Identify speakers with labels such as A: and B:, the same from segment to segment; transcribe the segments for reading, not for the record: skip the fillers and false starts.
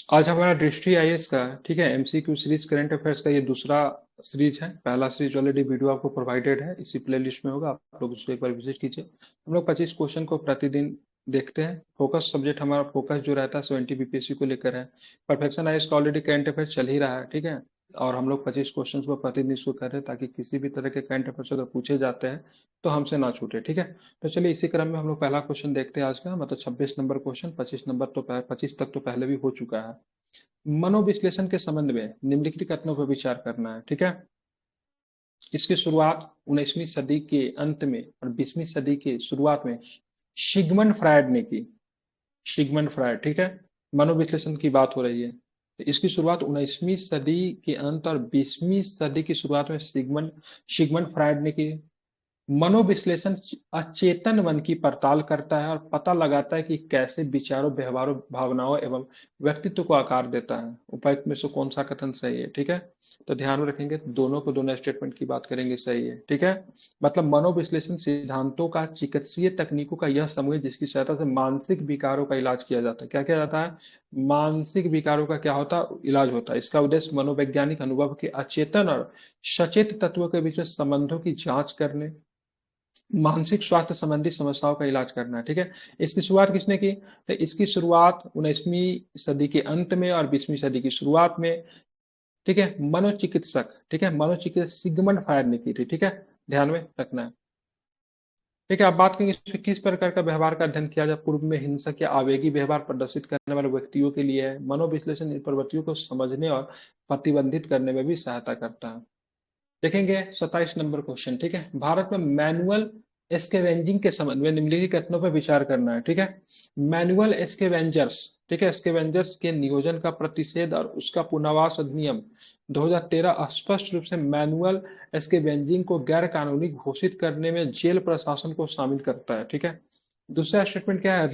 A: आज हमारा दृष्टि आईएएस का, ठीक है, एमसीक्यू सीरीज करंट अफेयर्स का ये दूसरा सीरीज है। पहला सीरीज ऑलरेडी वीडियो आपको प्रोवाइडेड है, इसी प्लेलिस्ट में होगा, आप लोग उसको एक बार विजिट कीजिए। हम लोग 25 क्वेश्चन को प्रतिदिन देखते हैं। फोकस सब्जेक्ट हमारा फोकस जो रहता है 70 बीपीएससी को लेकर है। परफेक्शन आईएएस का ऑलरेडी करंट अफेयर्स चल ही रहा है, ठीक है। और हम लोग 25 क्वेश्चन को प्रतिदिन इसको कर रहे हैं ताकि किसी भी तरह के करंट अफेयर्स अगर पूछे जाते हैं तो हमसे ना छूटे, ठीक है। तो चलिए इसी क्रम में हम लोग पहला क्वेश्चन देखते हैं आज का, मतलब 26 नंबर क्वेश्चन। 25 नंबर तो 25 तक तो पहले भी हो चुका है। मनोविश्लेषण के संबंध में निम्नलिखित कथनों पर विचार करना है, ठीक है। इसकी शुरुआत 19वीं सदी के अंत में और 20वीं सदी के शुरुआत में सिगमंड फ्रायड ने की। सिगमंड फ्रायड, ठीक है। मनोविश्लेषण की बात हो रही है, तो इसकी शुरुआत 19वीं सदी के अंत और 20वीं सदी की शुरुआत में सिगमंड सिगमंड फ्रायड ने की। मनोविश्लेषण अचेतन मन की पड़ताल करता है और पता लगाता है कि कैसे विचारों, व्यवहारों, भावनाओं एवं व्यक्तित्व को आकार देता है। उपर्युक्त में से कौन सा कथन सही है, ठीक है। तो ध्यान में रखेंगे, दोनों को दोनों स्टेटमेंट की बात करेंगे, सही है, ठीक है। मतलब मनोविश्लेषण सिद्धांतों का चिकित्सीय तकनीकों का यह समूह है जिसकी सहायता से मानसिक विकारों का इलाज किया जाता है। क्या किया जाता है? मानसिक विकारों का क्या होता है? इलाज होता है। इसका उद्देश्य मनोवैज्ञानिक अनुभव के अचेतन और सचेत तत्वों के बीच में संबंधों की जांच करने, मानसिक स्वास्थ्य संबंधी समस्याओं का इलाज करना है, ठीक है। इसकी शुरुआत किसने की? तो इसकी शुरुआत 19वीं सदी के अंत में और 20वीं सदी की शुरुआत में, ठीक है, मनोचिकित्सक, ठीक है, मनोचिकित्सक सिगमंड फ्रायड ने की थी, ठीक है। ध्यान में रखना है, ठीक है। आप बात करेंगे इसमें किस प्रकार का व्यवहार का अध्ययन किया जाए। पूर्व में हिंसक या आवेगी व्यवहार प्रदर्शित करने वाले व्यक्तियों के लिए है। मनोविश्लेषण इन प्रवृत्तियों को समझने और प्रतिबंधित करने में भी सहायता करता है। देखेंगे 27 नंबर क्वेश्चन, ठीक है। भारत में मैनुअल स्कैवेंजिंग के संबंध में निम्नलिखित कथनों पर विचार करना है, ठीक है। मैनुअल स्कैवेंजर्स, ठीक है, स्कैवेंजर्स के नियोजन का प्रतिषेध और उसका पुनर्वास अधिनियम 2013 स्पष्ट रूप से मैनुअल स्कैवेंजिंग को गैर कानूनी घोषित करने में जेल प्रशासन को शामिल करता है, ठीक है। दूसरा स्टेटमेंट क्या है?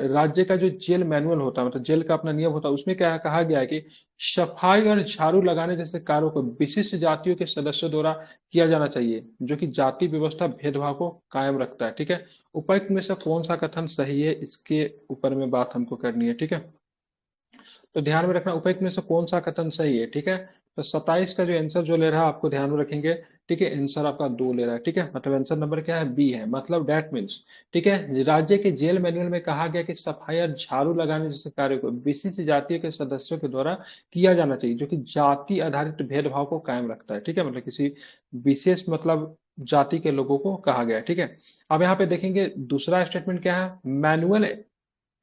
A: राज्य का जो जेल मैनुअल होता है, मतलब जेल का अपना नियम होता है, उसमें क्या कहा गया है कि सफाई और झाड़ू लगाने जैसे कार्यों को विशिष्ट जातियों के सदस्यों द्वारा किया जाना चाहिए, जो कि जाति व्यवस्था भेदभाव को कायम रखता है, ठीक है। उपर्युक्त में से कौन सा कथन सही है, इसके ऊपर में बात हमको करनी है, ठीक है। तो ध्यान में रखना, उपर्युक्त में से कौन सा कथन सही है, ठीक है। तो 27 का जो आंसर जो ले रहा है आपको ध्यान में रखेंगे, ठीक है। आंसर आपका 2 ले रहा है, ठीक है। मतलब आंसर नंबर क्या है? बी है। मतलब डेट मीन्स, ठीक है, राज्य के जेल मैनुअल में कहा गया कि सफाई और झाड़ू लगाने जैसे कार्य को विशिष्ट जातियों के सदस्यों के द्वारा किया जाना चाहिए, जो कि जाति आधारित भेदभाव को कायम रखता है, ठीक है। मतलब किसी विशेष, मतलब जाति के लोगों को कहा गया है, ठीक है। अब यहाँ पे देखेंगे दूसरा स्टेटमेंट क्या है। मैनुअल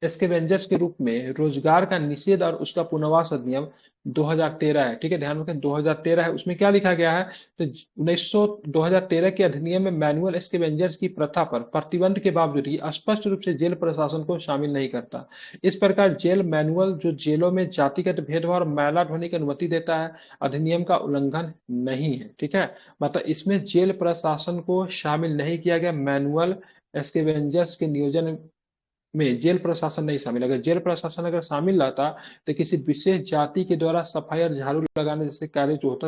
A: स्कैवेंजर्स के रूप में रोजगार का निषेध और उसका पुनर्वास अधिनियम 2013 है, ठीक है। ध्यान रखें 2013 है, उसमें क्या लिखा गया है? तो 2013 के अधिनियम में मैनुअल स्कैवेंजर्स की प्रथा पर प्रतिबंध के बावजूद ये स्पष्ट रूप से जेल प्रशासन को शामिल नहीं करता। इस प्रकार जेल मैनुअल जो जेलों में जातिगत भेदभाव और मैला ढोने की अनुमति देता है, अधिनियम का उल्लंघन नहीं है, ठीक है। मतलब इसमें जेल प्रशासन को शामिल नहीं किया गया। मैनुअल स्कैवेंजर्स के नियोजन में जेल प्रशासन नहीं शामिल। अगर जेल प्रशासन अगर शामिल रहता तो किसी विशेष जाति के द्वारा सफाई और झाड़ू लगाने जैसे कार्य जो होता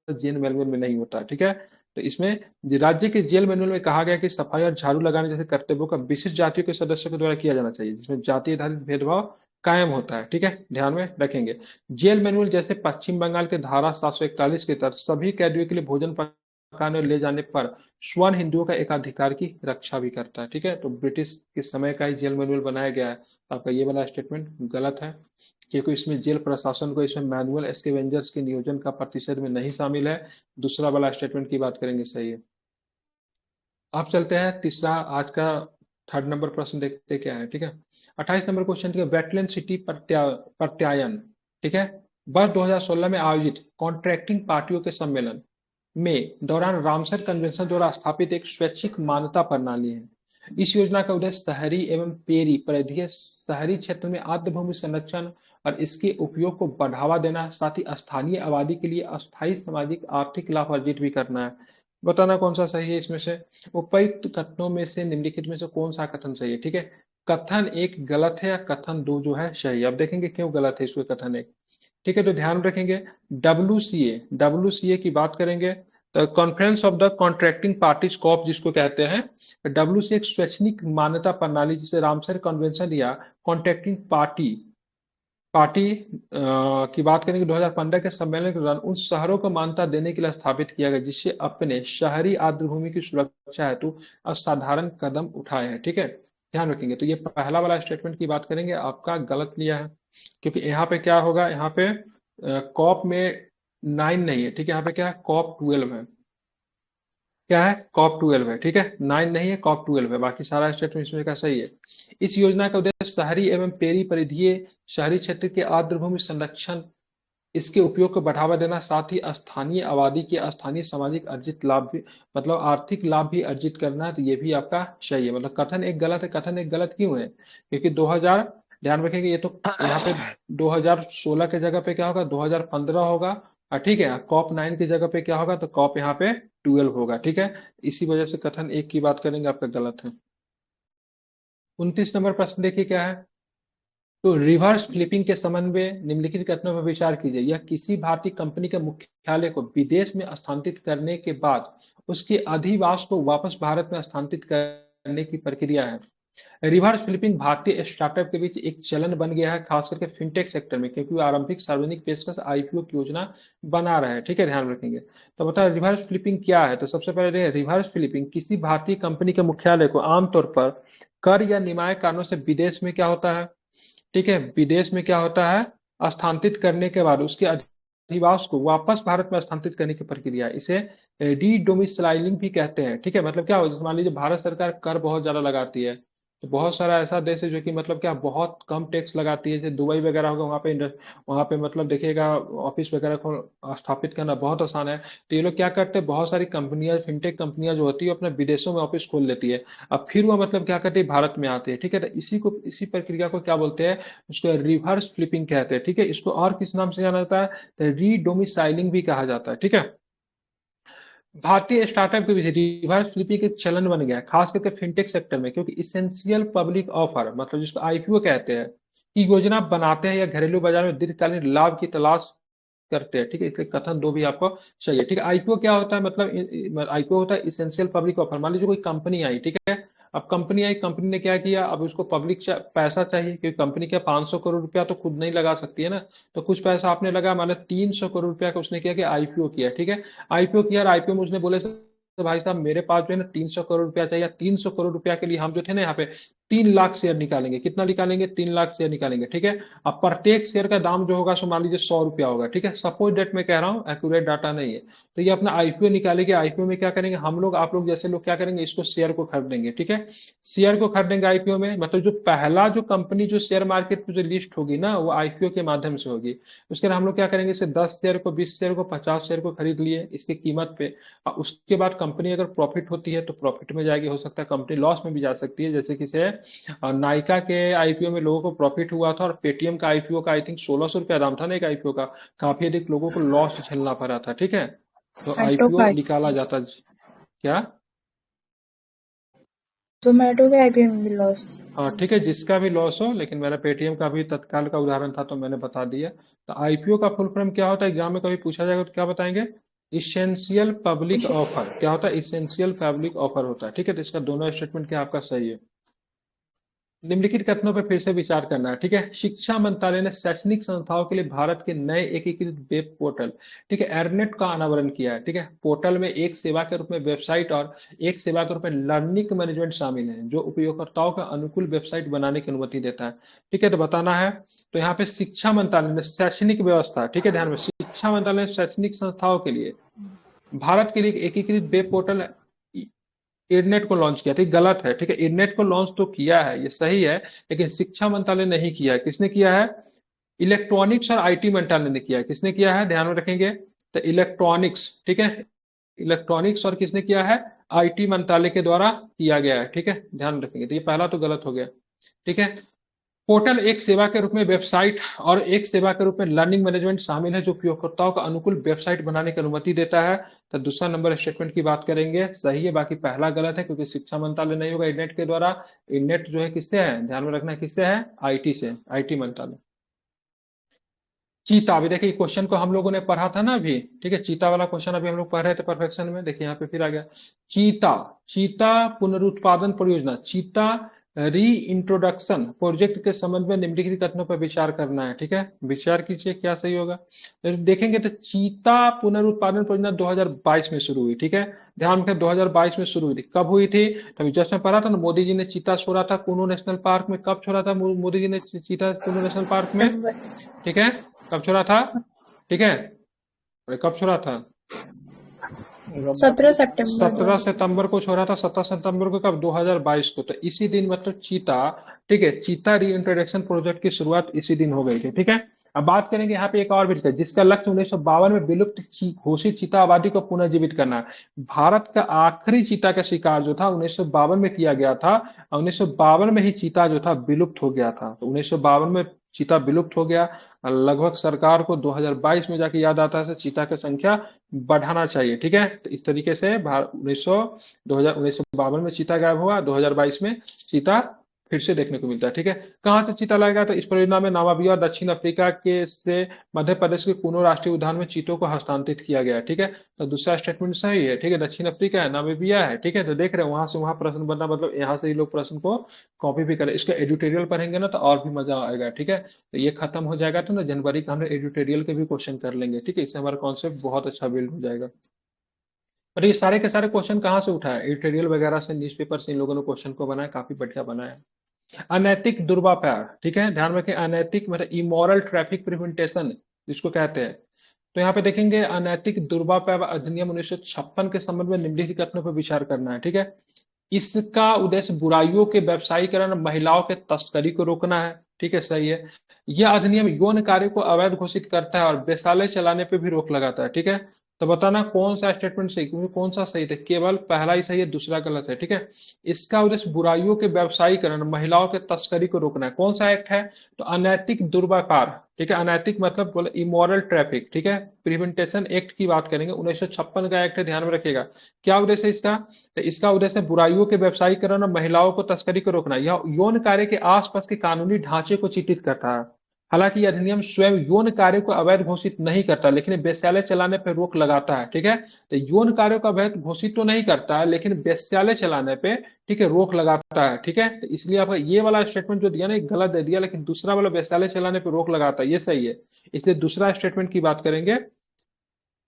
A: है जेल मैनुअल में नहीं होता, ठीक है। तो इसमें राज्य के जेल मैनुअल में कहा गया कि सफाई और झाड़ू लगाने जैसे कर्तव्यों का विशिष्ट जातियों के सदस्यों के द्वारा किया जाना चाहिए, जिसमें जाति आधारित भेदभाव कायम होता है, ठीक है। ध्यान में रखेंगे, जेल मैनुअल जैसे पश्चिम बंगाल के धारा 741 के तहत सभी कैदियों के लिए भोजन पकाने और ले जाने पर स्वर्ण हिंदुओं का एकाधिकार की रक्षा भी करता है, ठीक है। तो ब्रिटिश के समय का ही जेल मैनुअल बनाया गया है, तो आपका ये वाला स्टेटमेंट गलत है, क्योंकि इसमें जेल प्रशासन को इसमें मैनुअल स्कैवेंजर्स के नियोजन का प्रतिशत में नहीं शामिल है। दूसरा वाला स्टेटमेंट की बात करेंगे, सही है। आप चलते हैं तीसरा आज का थर्ड नंबर प्रश्न देखते क्या है, ठीक है। 28 नंबर क्वेश्चन, ठीक है। वेटलैंड सिटी प्रत्यायन, ठीक है, वर्ष 2016 में आयोजित कॉन्ट्रैक्टिंग पार्टियों के सम्मेलन में दौरान रामसर कन्वेंशन द्वारा स्थापित एक स्वैच्छिक मान्यता प्रणाली है। इस योजना का उद्देश्य शहरी एवं पेरी परिधीय शहरी क्षेत्र में आर्द्र भूमि संरक्षण और इसके उपयोग को बढ़ावा देना, साथ ही स्थानीय आबादी के लिए अस्थायी सामाजिक आर्थिक लाभ अर्जित भी करना है। बताना कौन सा सही है इसमें से। उपयुक्त कथनों में से निम्नलिखित में से कौन सा कथन सही है, ठीक है। कथन एक गलत है या कथन दो जो है सही है। अब देखेंगे क्यों गलत है इसको कथन एक, ठीक है। तो ध्यान रखेंगे, डब्ल्यू सी ए की बात करेंगे तो conference of the contracting parties COP जिसको कहते हैं। डब्ल्यू सी एक स्वैच्छिक मान्यता प्रणाली जिसे रामसर कन्वेंशन या कॉन्ट्रैक्टिंग पार्टी पार्टी की बात करेंगे 2015 के सम्मेलन के दौरान उन शहरों को मान्यता देने के लिए स्थापित किया गया जिससे अपने शहरी आर्द्रभूमि की सुरक्षा हेतु असाधारण कदम उठाए हैं। ठीक है, ध्यान रखेंगे। तो ये पहला वाला स्टेटमेंट की बात करेंगे, आपका गलत लिया है, क्योंकि यहाँ पे क्या होगा, यहाँ पे कॉप में 9 नहीं है। ठीक है, यहाँ पे क्या है, कॉप 12 है। क्या है, कॉप 12 है। ठीक है, 9 नहीं है, कॉप 12 है। बाकी सारा स्टेटमेंट इसमें का सही है। इस योजना का उद्देश्य शहरी एवं पेरी परिधीय शहरी क्षेत्र के आर्द्रभूमि संरक्षण, इसके उपयोग को बढ़ावा देना, साथ ही स्थानीय आबादी के स्थानीय सामाजिक अर्जित लाभ भी, मतलब आर्थिक लाभ भी अर्जित करना है। तो ये भी आपका सही है। मतलब कथन एक गलत है। कथन एक गलत क्यों है, क्योंकि 2000, ध्यान रखेंगे, ये तो यहाँ पे 2016 के जगह पे क्या होगा, 2015 होगा। और ठीक है, कॉप 9 की जगह पे क्या होगा, तो कॉप यहाँ पे 12 होगा। ठीक है, इसी वजह से कथन एक की बात करेंगे, आपका गलत है। 29 नंबर प्रश्न देखिए क्या है। तो रिवर्स फ्लिपिंग के संबंध में निम्नलिखित कथनों पर विचार कीजिए। यह किसी भारतीय कंपनी के मुख्यालय को विदेश में स्थानांतरित करने के बाद उसके अधिवास को वापस भारत में स्थानांतरित करने की प्रक्रिया है। रिवर्स फ्लिपिंग भारतीय स्टार्टअप के बीच एक चलन बन गया है, खास करके फिनटेक सेक्टर में, क्योंकि वो आरंभिक सार्वजनिक पेशकश आईपीओ की योजना बना रहा है। ठीक है, ध्यान रखेंगे। तो बताओ रिवर्स फ्लिपिंग क्या है। तो सबसे पहले रिवर्स फ्लिपिंग किसी भारतीय कंपनी के मुख्यालय को आमतौर पर कर या निमाय कारणों से विदेश में क्या होता है, ठीक है, विदेश में क्या होता है, स्थानांतरित करने के बाद उसके अधिवास को वापस भारत में स्थानांतरित करने की प्रक्रिया, इसे री डोमिसाइलिंग भी कहते हैं। ठीक है, मतलब क्या हो, जैसे मान लीजिए भारत सरकार कर बहुत ज्यादा लगाती है, तो बहुत सारा ऐसा देश है जो कि मतलब क्या बहुत कम टैक्स लगाती है, जैसे दुबई वगैरह होगा, वहाँ पे वहाँ पे मतलब देखिएगा ऑफिस वगैरह को स्थापित करना बहुत आसान है। तो ये लोग क्या करते हैं, बहुत सारी कंपनियां, फिनटेक कंपनियां जो होती है अपने विदेशों में ऑफिस खोल लेती है। अब फिर वो मतलब क्या करते हैं, भारत में आते हैं। ठीक है, तो इसी प्रक्रिया को क्या बोलते हैं, उसको रिवर्स फ्लिपिंग कहते हैं। ठीक है, इसको और किस नाम से जाना जाता है, तो रीडोमिसाइलिंग भी कहा जाता है। ठीक है, भारतीय स्टार्टअप के पीछे रिवर्स फ्लिपिंग एक चलन बन गया है, खास करके फिनटेक सेक्टर में, क्योंकि इसेंशियल पब्लिक ऑफर, मतलब जिसको आईपीओ कहते हैं, की योजना बनाते हैं या घरेलू बाजार में दीर्घकालीन लाभ की तलाश करते हैं। ठीक है, इसलिए कथन दो भी आपको चाहिए। ठीक है, आईपीओ क्या होता है, मतलब आईपीओ होता है इसेंशियल पब्लिक ऑफर। मान लीजिए कोई कंपनी आई, ठीक है, अब कंपनी आई, कंपनी ने क्या किया, अब उसको पैसा चाहिए, क्योंकि कंपनी क्या 500 करोड़ रुपया तो खुद नहीं लगा सकती है ना, तो कुछ पैसा आपने लगा, मतलब 300 करोड़ रुपया का उसने किया कि आईपीओ किया। ठीक है, आईपीओ किया और आईपीओ में उसने बोले, तो भाई साहब मेरे पास जो है ना 300 करोड़ रुपया चाहिए, 300 करोड़ रुपया के लिए हम जो थे ना यहाँ पे 3 लाख शेयर निकालेंगे। कितना निकालेंगे, 3 लाख शेयर निकालेंगे। ठीक है, अब प्रत्येक शेयर का दाम जो होगा सो मान लीजिए 100 रुपया होगा। ठीक है, सपोज डेट मैं कह रहा हूँ, एक्यूरेट डाटा नहीं है। तो ये अपना आईपीओ निकालेंगे। आईपीओ में क्या करेंगे हम लोग, आप लोग जैसे लोग क्या करेंगे, इसको शेयर को खरीदेंगे। ठीक है, शेयर को खरीदेंगे आईपीओ में, मतलब जो पहला जो कंपनी जो शेयर मार्केट में जो लिस्ट होगी ना, वो आईपीओ के माध्यम से होगी। उसके बाद हम लोग क्या करेंगे, इसे 10 शेयर को, 20 शेयर को, 50 शेयर को खरीद लिए इसकी कीमत पे। और उसके बाद कंपनी अगर प्रॉफिट होती है तो प्रॉफिट में जाएगी, हो सकता है कंपनी लॉस में भी जा सकती है, जैसे कि से नायका के आईपीओ में लोगों को प्रॉफिट हुआ था, और पेटीएम का आईपीओ का आई थिंक 1600 रुपया दाम था ना एक आईपीओ का, काफी अधिक लोगों को लॉस झेलना पड़ा था। ठीक है, तो
B: जोमेटो
A: आईपीओ
B: का
A: निकाला जाता क्या।
B: जोमेटो के आईपीओ में भी लॉस।
A: हाँ ठीक है, जिसका भी लॉस हो, लेकिन मेरा पेटीएम का भी तत्काल का उदाहरण था तो मैंने बता दिया। तो आईपीओ का फुल फॉर्म क्या होता है, एग्जाम में कभी पूछा जाएगा तो क्या बताएंगे, इसेंशियल पब्लिक ऑफर। क्या होता है, इसेंशियल पब्लिक ऑफर होता है। ठीक है, तो इसका दोनों स्टेटमेंट क्या आपका सही है। निम्नलिखित कथनों पर फिर से विचार करना है। ठीक है, शिक्षा मंत्रालय ने शैक्षणिक संस्थाओं के लिए भारत के नए एकीकृत वेब पोर्टल, ठीक है, एरनेट का अनावरण किया है। ठीक है, पोर्टल में एक सेवा के रूप में वेबसाइट और एक सेवा के रूप में लर्निंग मैनेजमेंट शामिल है, जो उपयोगकर्ताओं का अनुकूल वेबसाइट बनाने की अनुमति देता है। ठीक है, तो बताना है। तो यहाँ पे शिक्षा मंत्रालय ने शैक्षणिक व्यवस्था, ठीक है, ध्यान में, शिक्षा मंत्रालय ने शैक्षणिक संस्थाओं के लिए भारत के लिए एक एकीकृत वेब पोर्टल इरनेट को लॉन्च किया। ठीक, गलत है। ठीक है, इरनेट को लॉन्च तो किया है, ये सही है, लेकिन शिक्षा मंत्रालय नहीं किया है। किसने किया है, इलेक्ट्रॉनिक्स और आईटी मंत्रालय ने किया है। किसने किया है, ध्यान में रखेंगे, तो इलेक्ट्रॉनिक्स, ठीक है, इलेक्ट्रॉनिक्स और किसने किया है, आईटी मंत्रालय के द्वारा किया गया है। ठीक है, ध्यान रखेंगे, तो ये पहला तो गलत हो गया। ठीक है, पोर्टल एक सेवा के रूप में वेबसाइट और एक सेवा के रूप में लर्निंग मैनेजमेंट शामिल है, जो उपयोगकर्ताओं का अनुकूल वेबसाइट बनाने की अनुमति देता है। तो दूसरा नंबर स्टेटमेंट की बात करेंगे, सही है। बाकी पहला गलत है, क्योंकि शिक्षा मंत्रालय नहीं होगा इंटरनेट के द्वारा। इंटरनेट जो है किससे है, ध्यान में रखना है, किससे है, आईटी से, आईटी मंत्रालय। चीता, अभी देखिए क्वेश्चन को हम लोगों ने पढ़ा था ना अभी। ठीक है, चीता वाला क्वेश्चन अभी हम लोग पढ़ रहे थे परफेक्शन में, देखिए यहाँ पे फिर आ गया चीता। चीता पुनरुत्पादन परियोजना, चीता री इंट्रोडक्शन प्रोजेक्ट के संबंध में निम्नलिखित कथनों पर विचार करना है। ठीक है, विचार कीजिए क्या सही होगा। तो देखेंगे तो चीता पुनरुत्पादन परियोजना 2022 में शुरू हुई। ठीक है, ध्यान रखें 2022 में शुरू हुई थी। कब हुई थी? अभी जस्ट में पढ़ा था ना, मोदी जी ने चीता छोड़ा था कुनू नेशनल पार्क में। कब छोड़ा था मोदी जी ने चीता कुनू नेशनल पार्क में?
B: सितंबर।
A: ठीक है, कब छोड़ा था? ठीक है, अरे कब छोड़ा था?
B: 17 सितंबर
A: 17 सितंबर को छोड़ा था। 17 सितंबर को कब? 2022 को। तो इसी दिन मतलब चीता, ठीक है, चीता री इंट्रोडक्शन प्रोजेक्ट की शुरुआत इसी दिन हो गई थी। ठीक है, अब बात करेंगे यहाँ पे एक और भी, जिसका लक्ष्य 1952 में विलुप्त घोषित चीता आबादी को पुनर्जीवित करना है। भारत का आखिरी चीता का शिकार जो था 1952 में किया गया था, और 1952 में ही चीता जो था विलुप्त हो गया था। तो 1952 में चीता विलुप्त हो गया, और लगभग सरकार को 2022 में जाके याद आता है चीता की संख्या बढ़ाना चाहिए। ठीक है, तो इस तरीके से भारत 1952 में चीता गायब हुआ, 2022 में चीता फिर से देखने को मिलता है। ठीक है, कहाँ से चीता लाएगा? तो इस परियोजना में नामीबिया और दक्षिण अफ्रीका के से मध्य प्रदेश के कुनो राष्ट्रीय उद्यान में चीतों को हस्तांतरित किया गया है। ठीक है, तो दूसरा स्टेटमेंट सही है। ठीक है, दक्षिण अफ्रीका है, नामीबिया है। ठीक है, तो देख रहे हैं वहां से वहां प्रश्न बनना, मतलब यहाँ से ही लोग प्रश्न को कॉपी भी करें। इसका एडिटोरियल पढ़ेंगे ना तो और भी मजा आएगा। ठीक है, तो ये खत्म हो जाएगा तो ना जनवरी का हम एडिटोरियल के भी क्वेश्चन कर लेंगे। ठीक है, इससे हमारा कॉन्सेप्ट बहुत अच्छा बिल्ड हो जाएगा। और ये सारे के सारे क्वेश्चन कहाँ से उठाए? एडिटोरियल वगैरह से, न्यूज़पेपर से इन लोगों ने क्वेश्चन को बनाया, काफी बढ़िया बनाया है। अनैतिक दुर्व्यापार, ठीक है, ध्यान रखें, अनैतिक मतलब इमोरल ट्रैफिक प्रिवेंटेशन जिसको कहते हैं। तो यहाँ पे देखेंगे अनैतिक दुर्व्यापार अधिनियम 1956 के संबंध में निम्नलिखित कथनों पर विचार करना है। ठीक है, इसका उद्देश्य बुराइयों के व्यवसायीकरण, महिलाओं के तस्करी को रोकना है। ठीक है, सही है। यह अधिनियम यौन कार्य को अवैध घोषित करता है और वेश्यालय चलाने पे भी रोक लगाता है। ठीक है, तो बताना कौन सा स्टेटमेंट सही, क्योंकि कौन सा सही था? केवल पहला ही सही है, दूसरा गलत है। ठीक है, इसका उद्देश्य बुराइयों के व्यवसायीकरण, महिलाओं के तस्करी को रोकना है। कौन सा एक्ट है? तो अनैतिक दुर्व्यापार। ठीक है, अनैतिक मतलब बोले इमोरल ट्रैफिक। ठीक है, प्रिवेंटेशन एक्ट की बात करेंगे, 1956 का एक्ट है, ध्यान में रखिएगा। क्या उद्देश्य है इसका? तो इसका उद्देश्य बुराइयों के व्यवसायीकरण और महिलाओं को तस्करी को रोकना। यह यौन कार्य के आसपास के कानूनी ढांचे को चित्रित करता है। हालांकि यह अधिनियम स्वयं यौन कार्य को अवैध घोषित नहीं करता, लेकिन वेश्यालय चलाने पर रोक लगाता है। ठीक है, तो यौन कार्यों का अवैध घोषित तो नहीं करता है, लेकिन वेश्यालय चलाने पे, ठीक है, रोक लगाता है। ठीक है, तो इसलिए आपका ये वाला स्टेटमेंट जो दिया ना, गलत दे दिया, लेकिन दूसरा वाला वेश्यालय चलाने पर रोक लगाता है, ये सही है। इसलिए दूसरा स्टेटमेंट की बात करेंगे,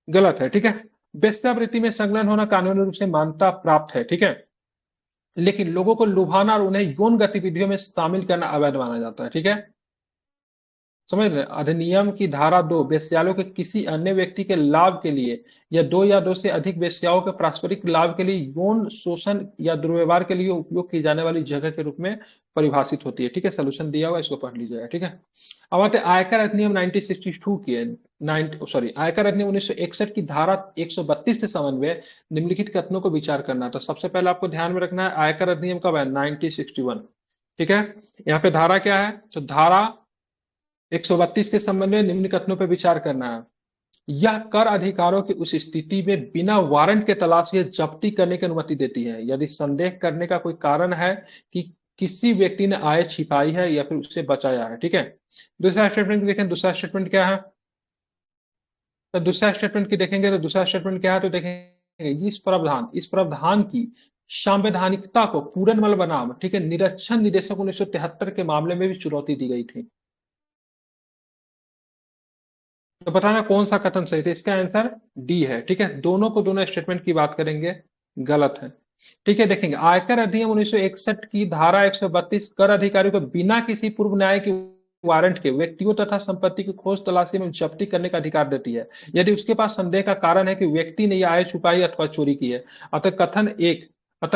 A: गलत है। ठीक है, वेश्यावृत्ति में संलग्न होना कानूनी रूप से मान्यता प्राप्त है। ठीक है, लेकिन लोगों को लुभाना और उन्हें यौन गतिविधियों में शामिल करना अवैध माना जाता है। ठीक है, समझ रहे हैं? अधिनियम की धारा 2 वेश्यालयों के किसी अन्य व्यक्ति के लाभ के लिए या दो या दो से अधिक वेश्याओं के पारस्परिक लाभ के लिए यौन शोषण या दुर्व्यवहार के लिए उपयोग की जाने वाली जगह के रूप में परिभाषित होती है। ठीक है, सोल्यूशन दिया हुआ, इसको पढ़ लीजिएगा। ठीक है, अब आते हैं आयकर अधिनियम 1962 की है, आयकर अधिनियम 1961 की धारा 132 के संबंध में निम्नलिखित कथनों को विचार करना है। तो सबसे पहले आपको ध्यान में रखना है आयकर अधिनियम कब है? 1961। ठीक है, यहाँ पे धारा क्या है? तो धारा 132 के संबंध में निम्न कथनों पर विचार करना है। यह कर अधिकारों की उस स्थिति में बिना वारंट के तलाशी या जब्ती करने की अनुमति देती है यदि संदेह करने का कोई कारण है कि किसी व्यक्ति ने आय छिपाई है या फिर उससे बचाया है। ठीक है, दूसरा स्टेटमेंट देखें, दूसरा स्टेटमेंट क्या है? तो दूसरा स्टेटमेंट की देखेंगे, तो दूसरा स्टेटमेंट क्या है? तो देखेंगे इस प्रावधान की संवैधानिकता को पूर्णमल बनाम, ठीक है, निरीक्षण निदेशक 1973 के मामले में भी चुनौती दी गई थी। तो बताना कौन सा कथन सही था? इसका आंसर डी है। ठीक है, दोनों को दोनों स्टेटमेंट की बात करेंगे, गलत है। ठीक है, देखेंगे आयकर अधिनियम 1961 की धारा 132 कर अधिकारियों को बिना किसी पूर्व न्याय की वारंट के व्यक्तियों तथा संपत्ति की खोज तलाशी में जब्ती करने का अधिकार देती है यदि उसके पास संदेह का कारण है कि व्यक्ति ने यह आय छुपाई अथवा चोरी की है। अतः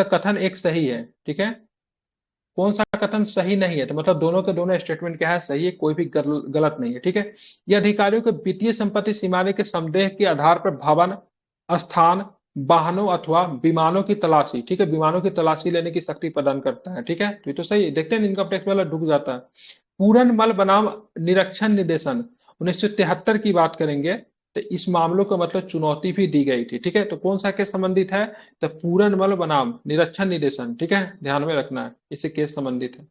A: कथन एक सही है। ठीक है, कौन सा कथन सही नहीं है? तो मतलब दोनों के दोनों स्टेटमेंट क्या है? सही है, कोई भी गलत नहीं है। ठीक है, ये अधिकारियों को वित्तीय संपत्ति सीमाने के संदेह के आधार पर भवन, स्थान, वाहनों अथवा विमानों की तलाशी, ठीक है, विमानों की तलाशी लेने की शक्ति प्रदान करता है। ठीक है, तो ये तो सही है। देखते हैं इनकम टैक्स वाला डूब जाता है। पूर्ण मल बनाम निरीक्षण निर्देशन 1973 की बात करेंगे, तो इस मामलों को मतलब चुनौती भी दी गई थी। ठीक है, तो कौन सा केस संबंधित है? तो पूर्ण बल बनाम निरीक्षण निदेशन। ठीक है, ध्यान में रखना है, इससे केस संबंधित है।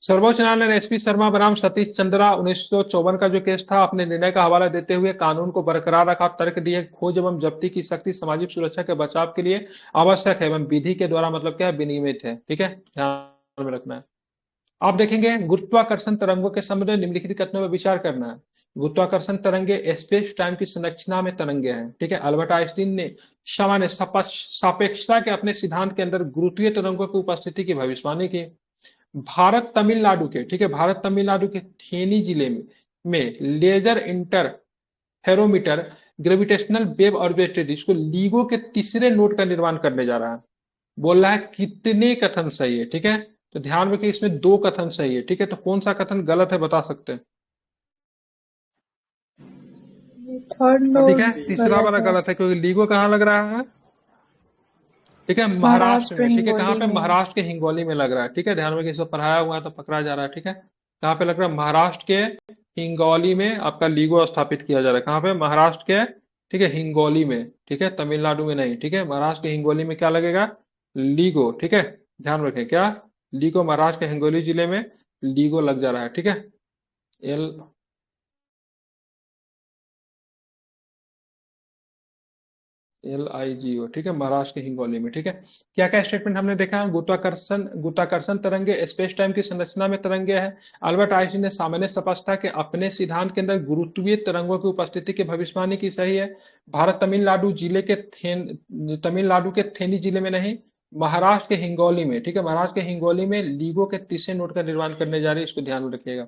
A: सर्वोच्च न्यायालय ने एसपी शर्मा बनाम सतीश चंद्रा 1954 का जो केस था, अपने निर्णय का हवाला देते हुए कानून को बरकरार रखा और तर्क दिए खोज एवं जब्ती की शक्ति सामाजिक सुरक्षा के बचाव के लिए आवश्यक है एवं विधि के द्वारा मतलब क्या है, विनियमित है। ठीक है, ध्यान में रखना है। आप देखेंगे गुरुत्वाकर्षण तरंगों के संबंध में निम्नलिखित कथनों पर विचार करना है। गुरुत्वाकर्षण तरंगे स्पेस टाइम की संरचना में तरंगे हैं। ठीक है, अल्बर्ट आइंस्टीन ने सामान्य सापेक्षता के अपने सिद्धांत के अंदर गुरुत्वीय तरंगों की उपस्थिति की भविष्यवाणी की। भारत तमिलनाडु के, ठीक है, भारत तमिलनाडु के थेनी जिले में laser interferometer gravitational wave observatory, इसको लीगो के तीसरे नोड का निर्माण करने जा रहा है। बोल रहा है कितने कथन सही है। ठीक है, तो ध्यान रखिए इसमें दो कथन सही है। ठीक है, तो कौन सा कथन गलत है बता सकते हैं?
B: थर्ड
A: ठीक
B: नोड
A: है, तीसरा
B: गलत
A: वाला
B: है।
A: गलत है क्योंकि लीगो कहाँ लग रहा है? ठीक है, महाराष्ट्र
B: महाराष्ट्र
A: में। ठीक है, कहाँ
B: हिंगोली
A: पे?
B: में।
A: महाराष्ट्र के हिंगोली में लग रहा है। ठीक है, ध्यान में इसको पढ़ाया हुआ है तो पकड़ा जा रहा है। ठीक है, कहाँ पे लग रहा है? महाराष्ट्र के हिंगोली में आपका लीगो स्थापित किया जा रहा है। कहाँ पे? महाराष्ट्र के, ठीक है, हिंगोली में। ठीक है, तमिलनाडु में नहीं। ठीक है, महाराष्ट्र के हिंगोली में क्या लगेगा? लीगो। ठीक है, ध्यान रखें क्या? लीगो, महाराष्ट्र के हिंगोली जिले में लीगो लग जा रहा है। ठीक है, एल LIGO। ठीक है, महाराष्ट्र के हिंगोली में। ठीक है, क्या क्या स्टेटमेंट हमने देखा है? गुरुत्वाकर्षण तरंगे स्पेस टाइम की संरचना में तरंगे हैं। अल्बर्ट आइंस्टीन ने सामान्य स्पष्टता के अपने सिद्धांत के अंदर गुरुत्वीय तरंगों की उपस्थिति की भविष्यवाणी की, सही है। भारत तमिलनाडु के थेनी जिले में नहीं, महाराष्ट्र के हिंगोली में। ठीक है, महाराष्ट्र के हिंगोली में लीगो के तीसरे नोड का निर्माण करने जा रही है, इसको ध्यान में रखिएगा।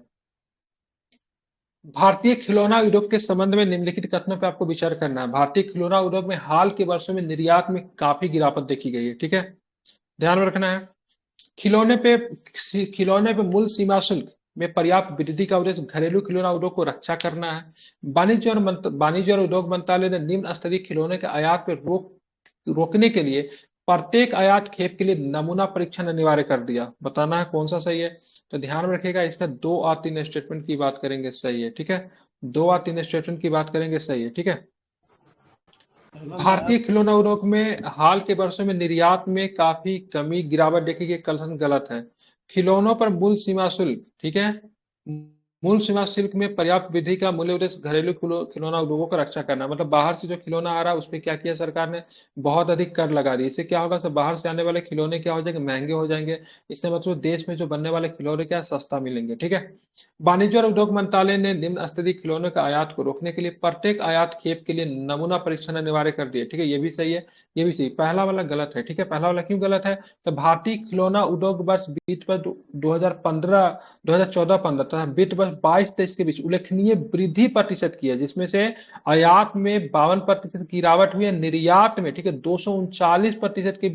A: भारतीय खिलौना उद्योग के संबंध में निम्नलिखित कथनों पर आपको विचार करना है। भारतीय खिलौना उद्योग में हाल के वर्षों में निर्यात में काफी गिरावट देखी गई है। ठीक है, ध्यान में रखना है। खिलौने पे मूल सीमा शुल्क में पर्याप्त वृद्धि का उद्देश्य घरेलू खिलौना उद्योग को रक्षा करना है। वाणिज्य और उद्योग मंत्रालय ने निम्न स्तरीय खिलौने के आयात पर रोकने के लिए प्रत्येक आयात खेप के लिए नमूना परीक्षण अनिवार्य कर दिया। बताना है कौन सा सही है। तो ध्यान में रखिएगा, इसका 2 और 3 स्टेटमेंट की बात करेंगे, सही है। ठीक है, 2 और 3 स्टेटमेंट की बात करेंगे, सही है। ठीक है, भारतीय खिलौना उद्योग में हाल के वर्षों में निर्यात में काफी कमी गिरावट देखी गई, कथन गलत है। खिलौनों पर मूल सीमा शुल्क, ठीक है, मूल सीमा शुल्क में पर्याप्त वृद्धि का मूल्य उद्देश्य घरेलू खिलौना उद्योगों को रक्षा करना। मतलब बाहर से जो खिलौना आ रहा है उस पर क्या किया सरकार ने? बहुत अधिक कर लगा दी। इससे क्या होगा? सब बाहर से आने वाले खिलौने क्या हो जाएंगे? महंगे हो जाएंगे। इससे मतलब देश में जो बनने वाले खिलौने क्या सस्ता मिलेंगे। ठीक है, वाणिज्य और उद्योग मंत्रालय ने निम्न स्तरीय खिलौनों का आयात को रोकने के लिए प्रत्येक आयात खेप के लिए नमूना परीक्षण अनिवार्य कर दिए। ठीक है, ये भी सही है, ये भी सही। पहला वाला गलत है। ठीक है, पहला वाला क्यों गलत है? तो भारतीय खिलौना उद्योग वर्ष वित्त वर्ष 2015 2014-15 तथा वित्त वर्ष 22-23 के बीच उल्लेखनीय वृद्धि प्रतिशत की है, जिसमें से आयात में 52% की गिरावट हुई है, निर्यात में, ठीक है, 239% की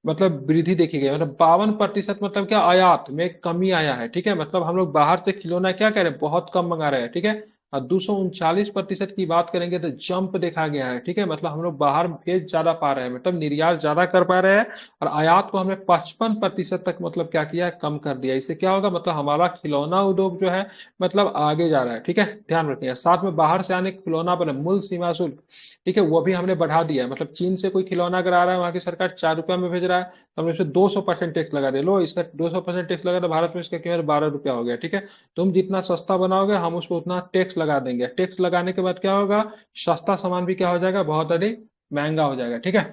A: मतलब वृद्धि देखी गई। मतलब 52% मतलब क्या? आयात में कमी आया है। ठीक है, मतलब हम लोग बाहर से खिलौना क्या कह रहे हैं? बहुत कम मंगा रहे हैं। ठीक है, और 239% की बात करेंगे तो जंप देखा गया है। ठीक है, मतलब हम लोग बाहर भेज ज्यादा पा रहे हैं, मतलब निर्यात ज्यादा कर पा रहे हैं, और आयात को हमने 55% तक मतलब क्या किया है? कम कर दिया। इससे क्या होगा? मतलब हमारा खिलौना उद्योग जो है मतलब आगे जा रहा है। ठीक है, ध्यान रखिए। साथ में बाहर से आने खिलौना पर मूल सीमा शुल्क, ठीक है, वो भी हमने बढ़ा दिया है। मतलब चीन से कोई खिलौना अगर आ रहा है, वहां की सरकार 4 रुपया में भेज रहा है, तो हमने इसे 200% टैक्स लगा दे। लो, इसका 200% टैक्स लगा, तो भारत में इसका कीमत 12 रुपया हो गया। ठीक है, तुम जितना सस्ता बनाओगे हम उसको उतना टैक्स लगा देंगे। टैक्स लगाने के बाद क्या होगा? सस्ता सामान भी क्या हो जाएगा? बहुत अधिक महंगा हो जाएगा। ठीक है,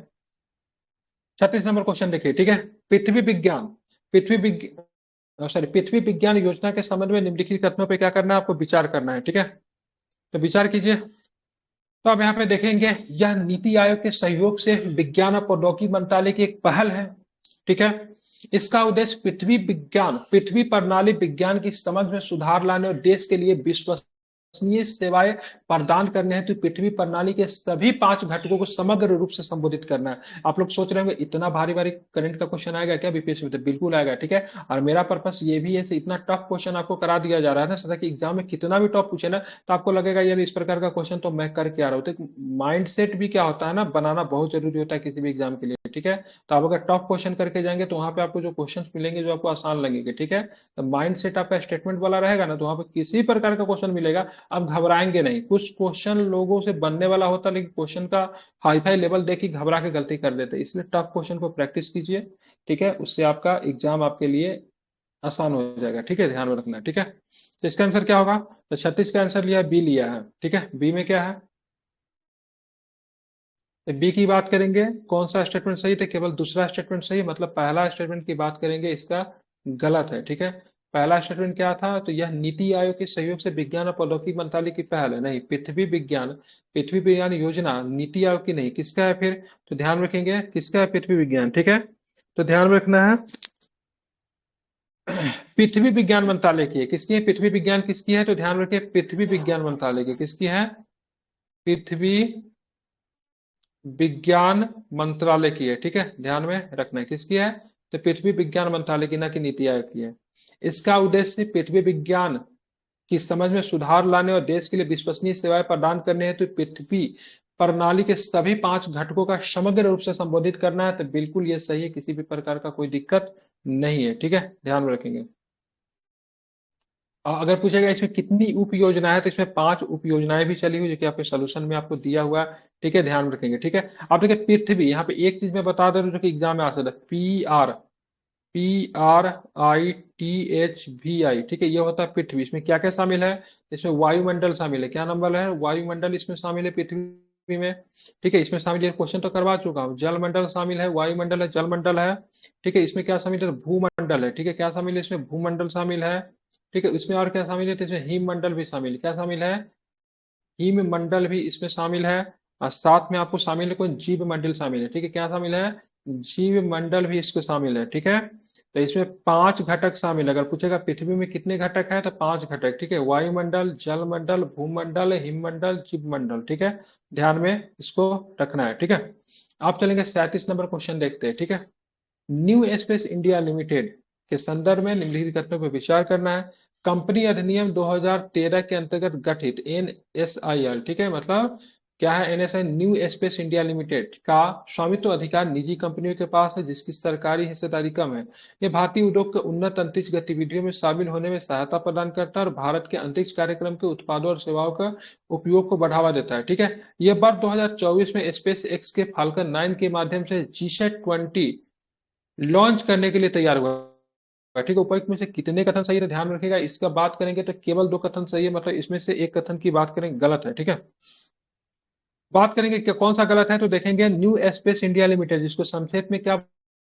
A: 36 नंबर क्वेश्चन देखिए। ठीक है, पृथ्वी विज्ञान पृथ्वी विज्ञान सॉरी पृथ्वी विज्ञान योजना के संबंध में निम्नलिखित कथनों पे क्या करना है? आपको विचार करना है। ठीक है, तो विचार कीजिए। तो अब यहाँ पे देखेंगे, यह नीति आयोग के सहयोग से विज्ञान और प्रौद्योगिकी मंत्रालय की एक पहल है। ठीक है, इसका उद्देश्य पृथ्वी प्रणाली विज्ञान की समझ में सुधार लाने और देश के लिए विश्वसनीय सेवाएं प्रदान करने हेतु पृथ्वी प्रणाली के सभी 5 घटकों को समग्र रूप से संबोधित करना है। आप लोग सोच रहे होंगे इतना भारी भारी करंट का क्वेश्चन आएगा क्या बीपीएससी में? तो बिल्कुल आएगा। ठीक है, और मेरा पर्पस ये भी है, इतना टफ क्वेश्चन आपको करा दिया जा रहा है ना सदा कि एग्जाम में कितना भी टफ पूछे ना, तो आपको लगेगा यार इस प्रकार का क्वेश्चन तो मैं करके आ रहा हूँ। तो माइंड सेट भी क्या होता है ना, बनाना बहुत जरूरी होता है किसी भी एग्जाम के लिए। ठीक है, तो आप अगर टफ क्वेश्चन करके जाएंगे तो वहां पे आपको जो क्वेश्चंस मिलेंगे जो आपको आसान लगेंगे। ठीक है, तो माइंड सेट आपका स्टेटमेंट वाला रहेगा ना, तो वहां पे किसी प्रकार का क्वेश्चन मिलेगा आप घबराएंगे नहीं। कुछ क्वेश्चन लोगों से बनने वाला होता है, लेकिन क्वेश्चन का हाई फाई लेवल देखी घबरा के गलती कर देते हैं। इसलिए टफ क्वेश्चन को प्रैक्टिस कीजिए। ठीक है, उससे आपका एग्जाम आपके लिए आसान हो जाएगा, ठीक है, ध्यान में रखना है, ठीक है। तो इसका आंसर क्या होगा? तो 36 का आंसर लिया, बी लिया है, ठीक है। बी में क्या है? तो बी की बात करेंगे, कौन सा स्टेटमेंट सही था? केवल दूसरा स्टेटमेंट सही, मतलब पहला स्टेटमेंट की बात करेंगे इसका गलत है, ठीक है। पहला स्टेटमेंट क्या था? तो यह नीति आयोग के सहयोग से विज्ञान और प्रौद्योगिकी मंत्रालय की पहल है। नहीं, पृथ्वी विज्ञान योजना नीति आयोग की नहीं, किसका है फिर? तो ध्यान रखेंगे किसका है, पृथ्वी विज्ञान, ठीक है। तो ध्यान में रखना है, पृथ्वी विज्ञान मंत्रालय की है। किसकी है? पृथ्वी विज्ञान किसकी है? तो ध्यान रखिए, पृथ्वी विज्ञान मंत्रालय की किसकी है? पृथ्वी विज्ञान मंत्रालय की है, ठीक है, ध्यान में रखना है किसकी है? तो पृथ्वी विज्ञान मंत्रालय की, ना कि नीति आयोग की है। इसका उद्देश्य पृथ्वी विज्ञान की समझ में सुधार लाने और देश के लिए विश्वसनीय सेवाएं प्रदान करने हेतु पृथ्वी प्रणाली के सभी 5 घटकों का समग्र रूप से संबोधित करना है। तो बिल्कुल ये सही है, किसी भी प्रकार का कोई दिक्कत नहीं है, ठीक है, ध्यान में रखेंगे। अगर पूछेगा इसमें कितनी उप योजना है, तो इसमें 5 उप योजनाएं भी चली हुई, जो कि आपके सोल्यूशन में आपको दिया हुआ है, ठीक है, ध्यान में रखेंगे, ठीक है। आप देखिए पृथ्वी, यहाँ पे एक चीज मैं बता दे रहा हूँ जो कि एग्जाम में आ सकता है, PRITHVI, ठीक है, ये होता है पृथ्वी। इसमें क्या क्या शामिल है? इसमें वायुमंडल शामिल है। क्या नंबर है? वायुमंडल इसमें शामिल है पृथ्वी में, ठीक है। इसमें शामिल, ये क्वेश्चन तो करवा चुका हूँ, जलमंडल शामिल है, वायुमंडल है, जलमंडल है, ठीक है। इसमें क्या शामिल है? भूमंडल है, ठीक है। क्या शामिल है इसमें? भूमंडल शामिल है, ठीक है। इसमें और क्या शामिल है? तो इसमें हिममंडल भी शामिल है। क्या शामिल है? हिममंडल भी इसमें शामिल है। और साथ में आपको शामिल है, कोई जीव मंडल शामिल है, ठीक है। क्या शामिल है? जीव मंडल भी इसको शामिल है, ठीक है। तो इसमें 5 घटक शामिल है। अगर पूछेगा पृथ्वी में कितने घटक है, तो 5 घटक, ठीक है। वायुमंडल, जलमंडल, भूमंडल, हिममंडल, जीव मंडल, ठीक है। ध्यान में इसको रखना है, ठीक है। आप चलेंगे 37 नंबर क्वेश्चन देखते हैं, ठीक है। न्यू स्पेस इंडिया लिमिटेड के संदर्भ में निम्नलिखित कथनों पर विचार करना है। कंपनी अधिनियम 2013 के अंतर्गत गठित NSIL, ठीक है, मतलब क्या है NSI? New space India limited का स्वामित्व अधिकार निजी कंपनियों के पास है, जिसकी सरकारी हिस्सेदारी कम है। यह भारतीय उद्योग के उन्नत अंतरिक्ष गतिविधियों में शामिल होने में सहायता प्रदान करता है और भारत के अंतरिक्ष कार्यक्रम के उत्पादों और सेवाओं का उपयोग को बढ़ावा देता है, ठीक है। यह वर्ष 2024 में स्पेस एक्स के फाल्कन 9 के माध्यम से GSAT-20 लॉन्च करने के लिए तैयार हुआ है, ठीक है। उपयुक्त में से कितने कथन सही है? तो ध्यान रखिएगा, इसका बात करेंगे तो केवल 2 कथन सही है, मतलब इसमें से एक कथन की बात करेंगे गलत है, ठीक है। बात करेंगे कि कौन सा गलत है, तो देखेंगे न्यू स्पेस इंडिया लिमिटेड, जिसको संक्षेप में क्या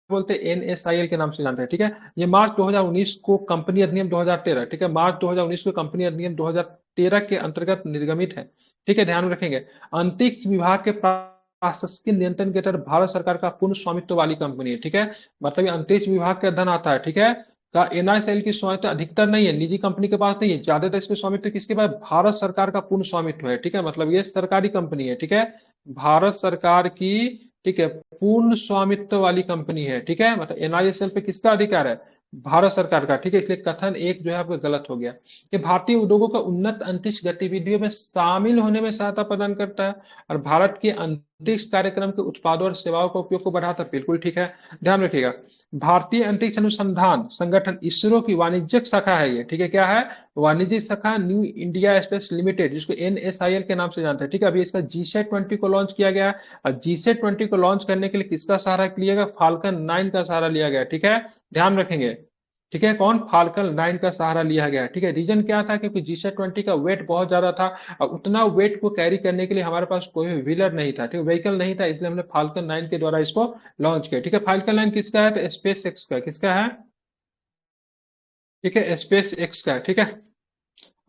A: बोलते हैं? NSIL के नाम से जानते हैं, ठीक है। ये मार्च 2019 को कंपनी अधिनियम 2013, ठीक है, मार्च 2019 को कंपनी अधिनियम 2013 के अंतर्गत निर्गमित है, ठीक है, ध्यान में रखेंगे। अंतरिक्ष विभाग के प्रशासकीय नियंत्रण के तहत भारत सरकार का पूर्ण स्वामित्व वाली कंपनी है, ठीक है। मतलब ये अंतरिक्ष विभाग के अधीन आता है, ठीक है। का NISL की स्वामित्व अधिकतर नहीं है, निजी कंपनी के पास नहीं है, ज्यादातर इसके स्वामित्व किसके पास? भारत सरकार का पूर्ण स्वामित्व है, ठीक है। मतलब ये सरकारी कंपनी है, ठीक है, भारत सरकार की, ठीक है, पूर्ण स्वामित्व वाली कंपनी है, ठीक है। मतलब NISL पे किसका अधिकार है? भारत सरकार का, ठीक है। इसलिए कथन एक जो है आपका गलत हो गया। ये भारतीय उद्योगों का उन्नत अंतरिक्ष गतिविधियों में शामिल होने में सहायता प्रदान करता है और भारत के अंतरिक्ष कार्यक्रम के उत्पादों और सेवाओं का उपयोग को बढ़ाता है, बिल्कुल ठीक है, ध्यान रखिएगा। भारतीय अंतरिक्ष अनुसंधान संगठन इसरो की वाणिज्यिक शाखा है ये, ठीक है। क्या है? वाणिज्यिक शाखा न्यू इंडिया स्पेस लिमिटेड, जिसको NSIL के नाम से जानते हैं, ठीक है। अभी इसका GSAT-20 को लॉन्च किया गया है और GSAT-20 को लॉन्च करने के लिए किसका सहारा लिया गया? फाल्कन 9 का सहारा लिया गया, ठीक है, ध्यान रखेंगे, ठीक है। कौन? फाल्कन 9 का सहारा लिया गया, ठीक है। रीजन क्या था? क्योंकि GSAT-20 का वेट बहुत ज्यादा था और उतना वेट को कैरी करने के लिए हमारे पास कोई भी व्हीलर नहीं था, ठीक है, व्हीकल नहीं था, इसलिए हमने फाल्कन 9 के द्वारा इसको लॉन्च किया, ठीक है। फाल्कन 9 किसका है? तो स्पेस एक्स का, किसका है? ठीक है, स्पेस एक्स का है, ठीक है।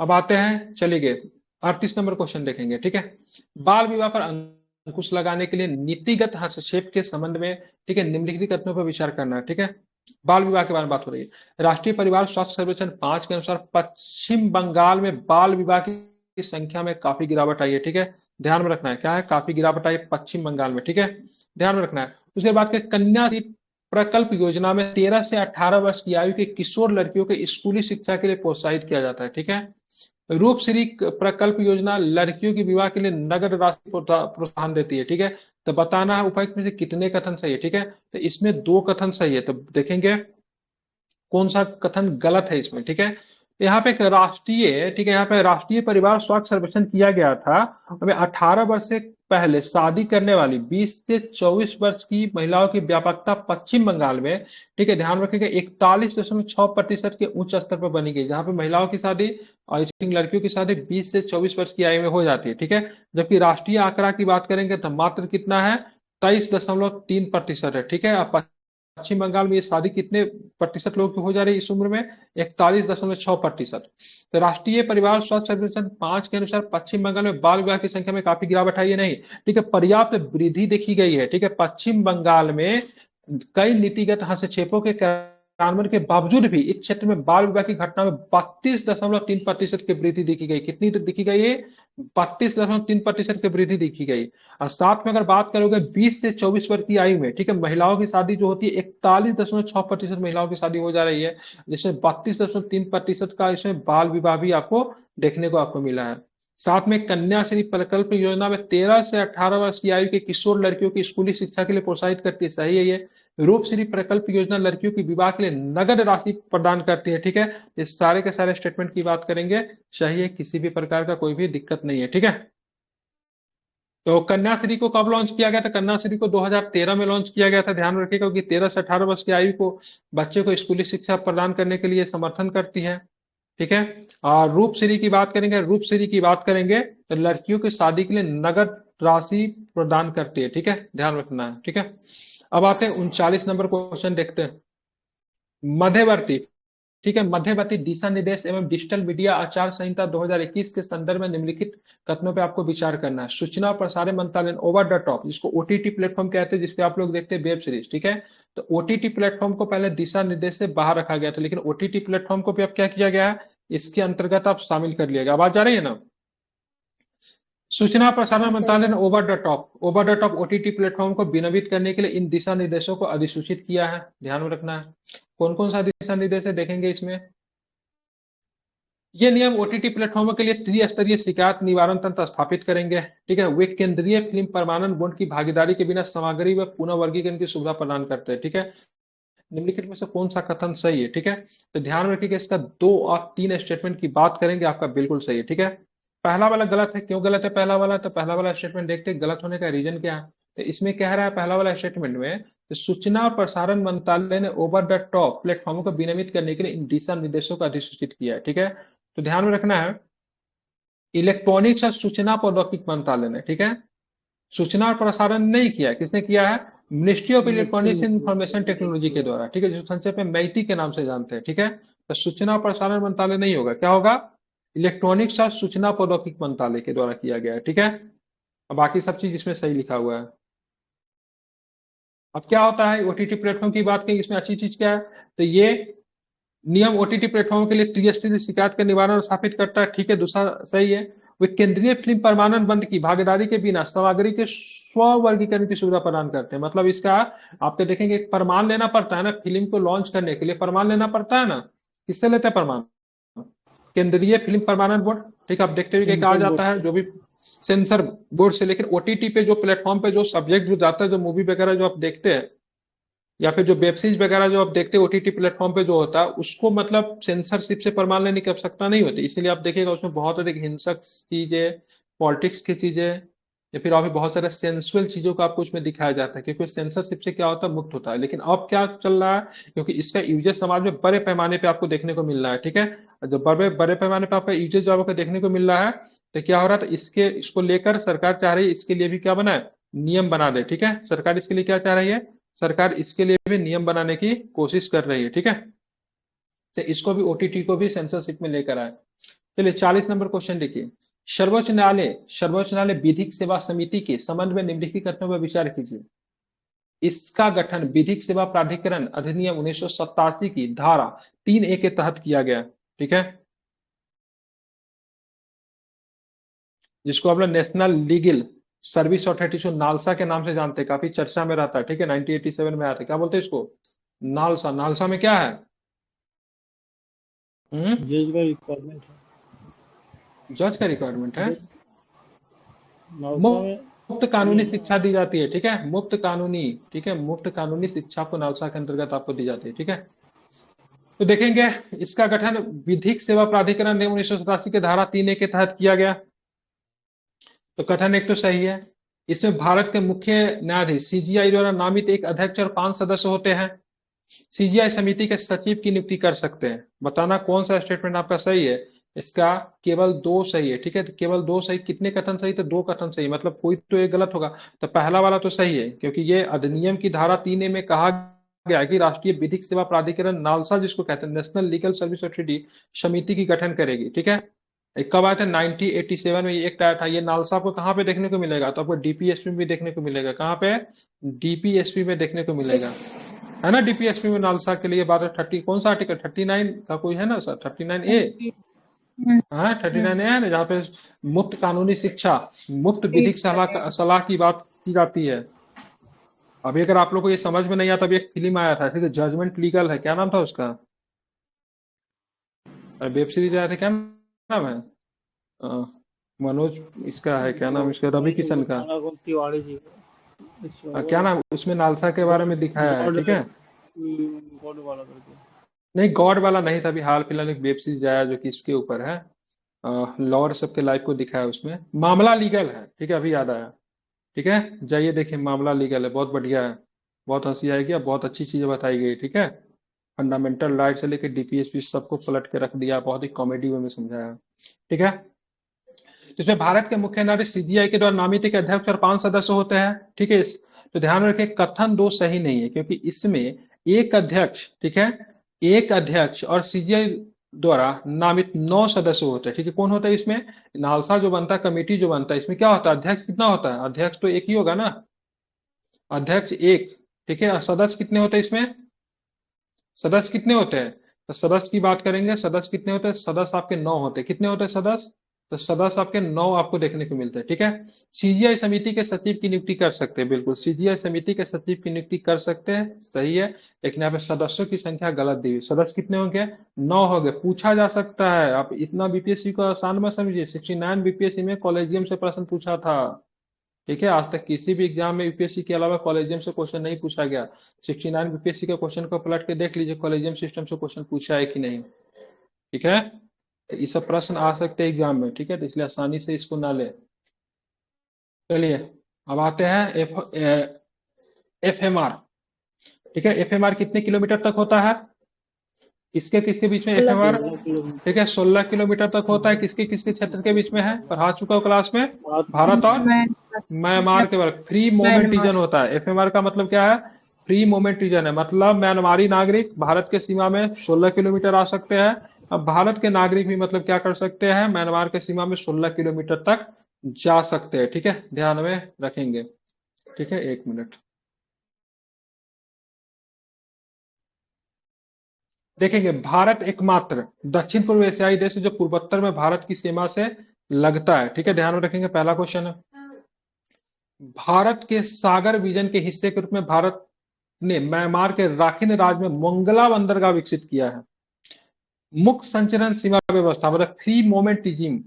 A: अब आते हैं, चलिए 38 नंबर क्वेश्चन देखेंगे, ठीक है। बाल विवाह पर अंकुश लगाने के लिए नीतिगत हस्तक्षेप के संबंध में, ठीक है, निम्नलिखित कथनों पर विचार करना है, ठीक है। बाल विवाह के बारे में बात हो रही है। राष्ट्रीय परिवार स्वास्थ्य सर्वेक्षण 5 के अनुसार पश्चिम बंगाल में बाल विवाह की संख्या में काफी गिरावट आई है, ठीक है, ध्यान में रखना है। क्या है? काफी गिरावट आई है पश्चिम बंगाल में, ठीक है, ध्यान में रखना है। उसके बाद के कन्याश्री प्रकल्प योजना में 13 से 18 वर्ष की आयु के किशोर लड़कियों के स्कूली शिक्षा के लिए प्रोत्साहित किया जाता है, ठीक है। रूपश्री प्रकल्प योजना लड़कियों के विवाह के लिए नगद राशि प्रोत्साहन देती है, ठीक है। तो बताना है उपायुक्त में से कितने कथन सही है, ठीक है। तो इसमें 2 कथन सही है, तो देखेंगे कौन सा कथन गलत है इसमें, ठीक है। तो यहाँ पे एक राष्ट्रीय, ठीक है, यहाँ पे राष्ट्रीय परिवार स्वास्थ्य सर्वेक्षण किया गया था, हमें 18 वर्ष से पहले शादी करने वाली 20 से 24 वर्ष की महिलाओं की व्यापकता पश्चिम बंगाल में, ठीक है, ध्यान रखिएगा, 41.6% के उच्च स्तर पर बनी गई, जहां पे महिलाओं की शादी और आई थिंक लड़कियों की शादी 20 से 24 वर्ष की आयु में हो जाती है, ठीक है। जबकि राष्ट्रीय आंकड़ा की बात करेंगे तो मात्र कितना है, 23.3% है, ठीक है। अब पश्चिम बंगाल में ये शादी कितने प्रतिशत लोग की हो जा रही है इस उम्र में, 41.6%। तो राष्ट्रीय परिवार स्वास्थ्य सर्वेक्षण 5 के अनुसार पश्चिम बंगाल में बाल विवाह की संख्या में काफी गिरावट आई है, नहीं, ठीक है, पर्याप्त वृद्धि देखी गई है, ठीक है। पश्चिम बंगाल में कई नीतिगत हस्तक्षेपों के कार्यान्वयन के बावजूद भी इस क्षेत्र में बाल विवाह की घटना में 32.3% की वृद्धि देखी गई। कितनी देखी गई है, 32.3% की वृद्धि देखी गई। और साथ में अगर बात करोगे 20 से 24 वर्ष की आयु में, ठीक है, महिलाओं की शादी जो होती है 41.6% महिलाओं की शादी हो जा रही है, जिसमें 32.3% का इसमें बाल विवाह भी आपको देखने को आपको मिला है। साथ में कन्याश्री प्रकल्प योजना में 13 से 18 वर्ष की आयु के किशोर लड़कियों की स्कूली शिक्षा के लिए प्रोत्साहित करती है, सही है ये। रूपश्री प्रकल्प योजना लड़कियों की विवाह के लिए नगद राशि प्रदान करती है, ठीक है। इस सारे के सारे स्टेटमेंट की बात करेंगे, सही है, किसी भी प्रकार का कोई भी दिक्कत नहीं है, ठीक है। तो कन्याश्री को कब लॉन्च किया गया था, कन्याश्री को 2013 में लॉन्च किया गया था, ध्यान रखिएगा, क्योंकि 13 से 18 वर्ष की आयु को बच्चे को स्कूली शिक्षा प्रदान करने के लिए समर्थन करती है, ठीक है। और रूपश्री की बात करेंगे, रूपश्री की बात करेंगे तो लड़कियों की शादी के लिए नगद राशि प्रदान करती है, ठीक है, ध्यान रखना है, ठीक है। अब आते हैं 39 नंबर क्वेश्चन देखते हैं। मध्यवर्ती, ठीक है, मध्यवर्ती दिशा निर्देश एवं डिजिटल मीडिया आचार संहिता 2021 के संदर्भ में निम्नलिखित कथनों पर आपको विचार करना है। सूचना और प्रसारण मंत्रालय ओवर द टॉप, जिसको ओटीटी प्लेटफॉर्म कहते हैं, जिसपे आप लोग देखते हैं वेब सीरीज, ठीक है। तो ओटीटी प्लेटफॉर्म को पहले दिशा निर्देश से बाहर रखा गया था, लेकिन ओटीटी प्लेटफॉर्म को भी अब क्या किया गया है, इसके अंतर्गत आप शामिल कर लिया गया। आवाज आ रही है ना। सूचना प्रसारण
B: हाँ सर।
A: मंत्रालय ने over the top OTT platform को विनियमित करने के लिए इन दिशा निर्देशों को अधिसूचित किया है, ध्यान में रखना है। कौन कौन सा दिशा निर्देश है देखेंगे इसमें। ये नियम ओटीटी प्लेटफॉर्मों के लिए त्रिस्तरीय शिकायत निवारण तंत्र स्थापित करेंगे, ठीक है। वे केंद्रीय फिल्म प्रमाणन बोर्ड की भागीदारी के बिना सामग्री व पुनः वर्गीकरण की सुविधा प्रदान करते हैं, ठीक है। निम्नलिखित में से कौन सा कथन सही है, ठीक है। तो ध्यान रखिएगा, इसका 2 और 3 स्टेटमेंट की बात करेंगे, आपका बिल्कुल सही है, ठीक है। पहला वाला गलत है, क्यों गलत है पहला वाला, तो पहला वाला स्टेटमेंट देखते हैं गलत होने का रीजन क्या है। तो इसमें कह रहा है पहला वाला स्टेटमेंट में, तो सूचना और प्रसारण मंत्रालय ने ओवर द टॉप प्लेटफॉर्मों को विनियमित करने के लिए इन दिशा निर्देशों को अधिसूचित किया है, ठीक है। तो ध्यान में रखना है, इलेक्ट्रॉनिक्स और सूचना प्रौद्योगिकी मंत्रालय ने, ठीक है, सूचना और प्रसारण नहीं किया, किसने किया है, ministry of electronics and information technology के द्वारा, ठीक है, जिसको संक्षेप में मैटी के नाम से जानते हैं, ठीक है। तो सूचना और प्रसारण मंत्रालय नहीं होगा, क्या होगा, इलेक्ट्रॉनिक्स और सूचना प्रौद्योगिकी मंत्रालय के द्वारा किया गया है, ठीक है। अब बाकी सब चीज इसमें सही लिखा हुआ है। अब क्या होता है, ओटीटी प्लेटफॉर्म की बात करें, इसमें अच्छी चीज क्या है, तो ये नियम ओटीटी प्लेटफॉर्म के लिए त्रिस्तरीय शिकायत का निवारण स्थापित करता है, ठीक है, दूसरा सही है। वे केंद्रीय फिल्म प्रमाणन बंद की भागीदारी के बिना सामग्री के स्व वर्गीकरण की सुविधा प्रदान करते हैं। मतलब इसका आपको देखेंगे एक प्रमाण लेना पड़ता है ना, फिल्म को लॉन्च करने के लिए प्रमाण लेना पड़ता है ना, किससे लेते हैं प्रमाण, केंद्रीय फिल्म प्रमाणन बोर्ड, ठीक है। आप देखते हुए कहा
B: सेंसर बोर्ड
A: जाता है जो भी सेंसर बोर्ड से, लेकिन ओटीटी पे जो प्लेटफॉर्म पे जो सब्जेक्ट जो जाता है, जो मूवी वगैरह जो आप देखते हैं या फिर जो वेब सीरीज वगैरह जो आप देखते हैं ओटीटी प्लेटफॉर्म पे जो होता है, उसको मतलब सेंसरशिप से प्रमाण लेने की आवश्यकता नहीं होती। इसीलिए आप देखिएगा उसमें बहुत अधिक हिंसक चीजें, पॉलिटिक्स की चीजें, या फिर अभी बहुत सारे सेंसुअल चीजों को आपको उसमें दिखाया जाता है, क्योंकि सेंसरशिप से क्या होता है, मुक्त होता है। लेकिन अब क्या चल रहा है, क्योंकि इसका यूजेज समाज में बड़े पैमाने पे आपको देखने को मिल रहा है, ठीक है। और जब बड़े बड़े पैमाने पे आपका यूजेज जो आपको देखने को मिल रहा है, तो क्या हो रहा है, तो इसको लेकर सरकार चाह रही है इसके लिए भी क्या बनाए, नियम बना दे, ठीक है। सरकार इसके लिए क्या चाह रही है, सरकार इसके लिए भी नियम बनाने की कोशिश कर रही है, ठीक है। तो इसको भी ओटीटी को भी सेंसरशिप में लेकर आए। चलिए 40 नंबर क्वेश्चन देखिए। सर्वोच्च न्यायालय विधिक सेवा समिति के संबंध में निम्नलिखित कथनों पर विचार कीजिए। इसका गठन विधिक सेवा प्राधिकरण अधिनियम 1987 की धारा 3A के तहत किया गया, ठीक है, जिसको हम लोग नेशनल लीगल सर्विस अथॉरिटी को नालसा के नाम से जानते हैं, काफी चर्चा में रहता है, ठीक है। 1987 में आया था, क्या बोलते हैं इसको, नालसा। नालसा में क्या है,
B: जज का रिक्वायरमेंट
A: जज का रिक्वायरमेंट है,
B: है। नालसा में
A: मुफ्त कानूनी शिक्षा दी जाती है, ठीक है, मुफ्त कानूनी, ठीक है, मुफ्त कानूनी शिक्षा को नालसा के अंतर्गत आपको दी जाती है, ठीक है। तो देखेंगे इसका गठन विधिक सेवा प्राधिकरण ने 1987 के धारा 3A के तहत किया गया। तो कथन एक तो सही है, इसमें भारत के मुख्य न्यायाधीश सीजीआई द्वारा नामित एक अध्यक्ष और 5 सदस्य होते हैं। सीजीआई समिति के सचिव की नियुक्ति कर सकते हैं। बताना कौन सा स्टेटमेंट आपका सही है। इसका केवल दो सही है, ठीक है। तो केवल दो सही, कितने कथन सही? तो दो कथन सही, मतलब कोई तो एक गलत होगा। तो पहला वाला तो सही है, क्योंकि ये अधिनियम की धारा 3A में कहा गया है कि राष्ट्रीय विधिक सेवा प्राधिकरण नालसा, जिसको कहते हैं नेशनल लीगल सर्विस अथॉरिटी, समिति की गठन करेगी, ठीक है। कब आया था? 1987 में ये एक्ट आया था। ये नालसा आपको कहाँ पे देखने को मिलेगा? तो आपको डीपीएसपी में भी देखने को मिलेगा। कहाँ पे? डीपीएसपी में देखने को मिलेगा, है ना। डीपीएसपी में नालसा के लिए 1230, कौन सा आर्टिकल? 39 का कोई है ना सर? 39A।
C: हम्म,
A: हाँ, 39A है ना, जहाँ पे मुफ्त कानूनी शिक्षा, मुफ्त विधिक सलाह सलाह की बात की जाती है। अभी अगर आप लोग को ये समझ में नहीं आता, अभी एक फिल्म आया था, ठीक है, जजमेंट लीगल है, क्या नाम था उसका? वेब सीरीज आया था, क्या नाम है? अ, मनोज, इसका है क्या नाम इसका, रवि किशन का।
B: तिवारी जी
A: क्या नाम? उसमें नालसा के बारे में दिखाया है,
B: गॉड
A: ठीक है।
B: गॉड वाला करके।
A: नहीं, गॉड वाला नहीं था। अभी हाल फिलहाल एक वेब सीरीज आया जो कि इसके ऊपर है। लॉर्ड सबके लाइफ को दिखाया है उसमें। मामला लीगल है, ठीक है, अभी याद आया। ठीक है, जाइए देखिए, मामला लीगल है, बहुत बढ़िया है। बहुत हंसी आएगी और बहुत अच्छी चीजें बताई गई, ठीक है। फंडामेंटल राइट से लेकर डीपीएसपी सबको पलट के रख दिया, बहुत ही कॉमेडी वे में समझाया, ठीक है। इसमें भारत के मुख्य न्यायाधीश सीबीआई के द्वारा नामित एक अध्यक्ष और 5 सदस्य होते हैं, ठीक है। तो ध्यान रखें, कथन दो सही नहीं है, क्योंकि इसमें एक अध्यक्ष, ठीक है, एक अध्यक्ष और सीजीआई द्वारा नामित 9 सदस्य होते हैं, ठीक है। कौन होता है इसमें? नालसा जो बनता है, कमेटी जो बनता है, इसमें क्या होता है? अध्यक्ष कितना होता है? अध्यक्ष तो एक ही होगा ना, अध्यक्ष एक, ठीक है। और सदस्य कितने होते हैं इसमें? सदस्य कितने होते हैं? तो सदस्य की बात करेंगे, सदस्य कितने होते हैं? सदस्य आपके 9 होते हैं। कितने होते हैं सदस्य? तो सदस्य आपके 9 आपको देखने को मिलते हैं, ठीक है। सीजीआई समिति के सचिव की नियुक्ति कर सकते हैं, बिल्कुल, सीजीआई समिति के सचिव की नियुक्ति कर सकते हैं, सही है। लेकिन यहाँ पे सदस्यों की संख्या गलत दी हुई। सदस्य कितने होंगे? 9 हो गए। पूछा जा सकता है, आप इतना बीपीएससी को आसान मत समझिए। 69 बीपीएससी में कॉलेजियम से प्रश्न पूछा था, ठीक है। आज तक किसी भी एग्जाम में यूपीएससी के अलावा कॉलेजियम से क्वेश्चन नहीं पूछा गया। 69 यूपीएससी के क्वेश्चन को पलट के देख लीजिए, कॉलेजियम सिस्टम से क्वेश्चन पूछा है कि नहीं, ठीक है। तो ये सब प्रश्न आ सकते हैं एग्जाम में, ठीक है, तो इसलिए आसानी से इसको ना ले। चलिए, अब आते हैं एफ एम आर, ठीक है। एफ एम आर कितने किलोमीटर तक होता है? किसके किसके बीच में एफ एम आर?
B: 16 किलोमीटर।
A: ठीक है, 16 किलोमीटर तक होता है। किसके किसके क्षेत्र के बीच में है? पढ़ा चुका हूँ क्लास में। भारत और
C: मैं
A: म्यांमार के वर्ग। Free moment
C: Myanmar.
A: रीजन होता है। एफएमआर का मतलब क्या है? फ्री मोमेंट रीजन है, मतलब म्यांमारी नागरिक भारत के सीमा में 16 किलोमीटर आ सकते हैं। अब भारत के नागरिक भी मतलब क्या कर सकते हैं? म्यांमार के सीमा में 16 किलोमीटर तक जा सकते हैं, ठीक है, ध्यान में रखेंगे, ठीक है। 1 मिनट देखेंगे। भारत एकमात्र दक्षिण पूर्व एशियाई देश है जो पूर्वोत्तर में भारत की सीमा से लगता है, ठीक है, ध्यान में रखेंगे। पहला क्वेश्चन है, भारत के सागर विजन के हिस्से के रूप में भारत ने म्यांमार के राखिन राज्य में मोंगला बंदरगाह विकसित किया है। मुक्त संचरण सीमा व्यवस्था मतलब free moment regime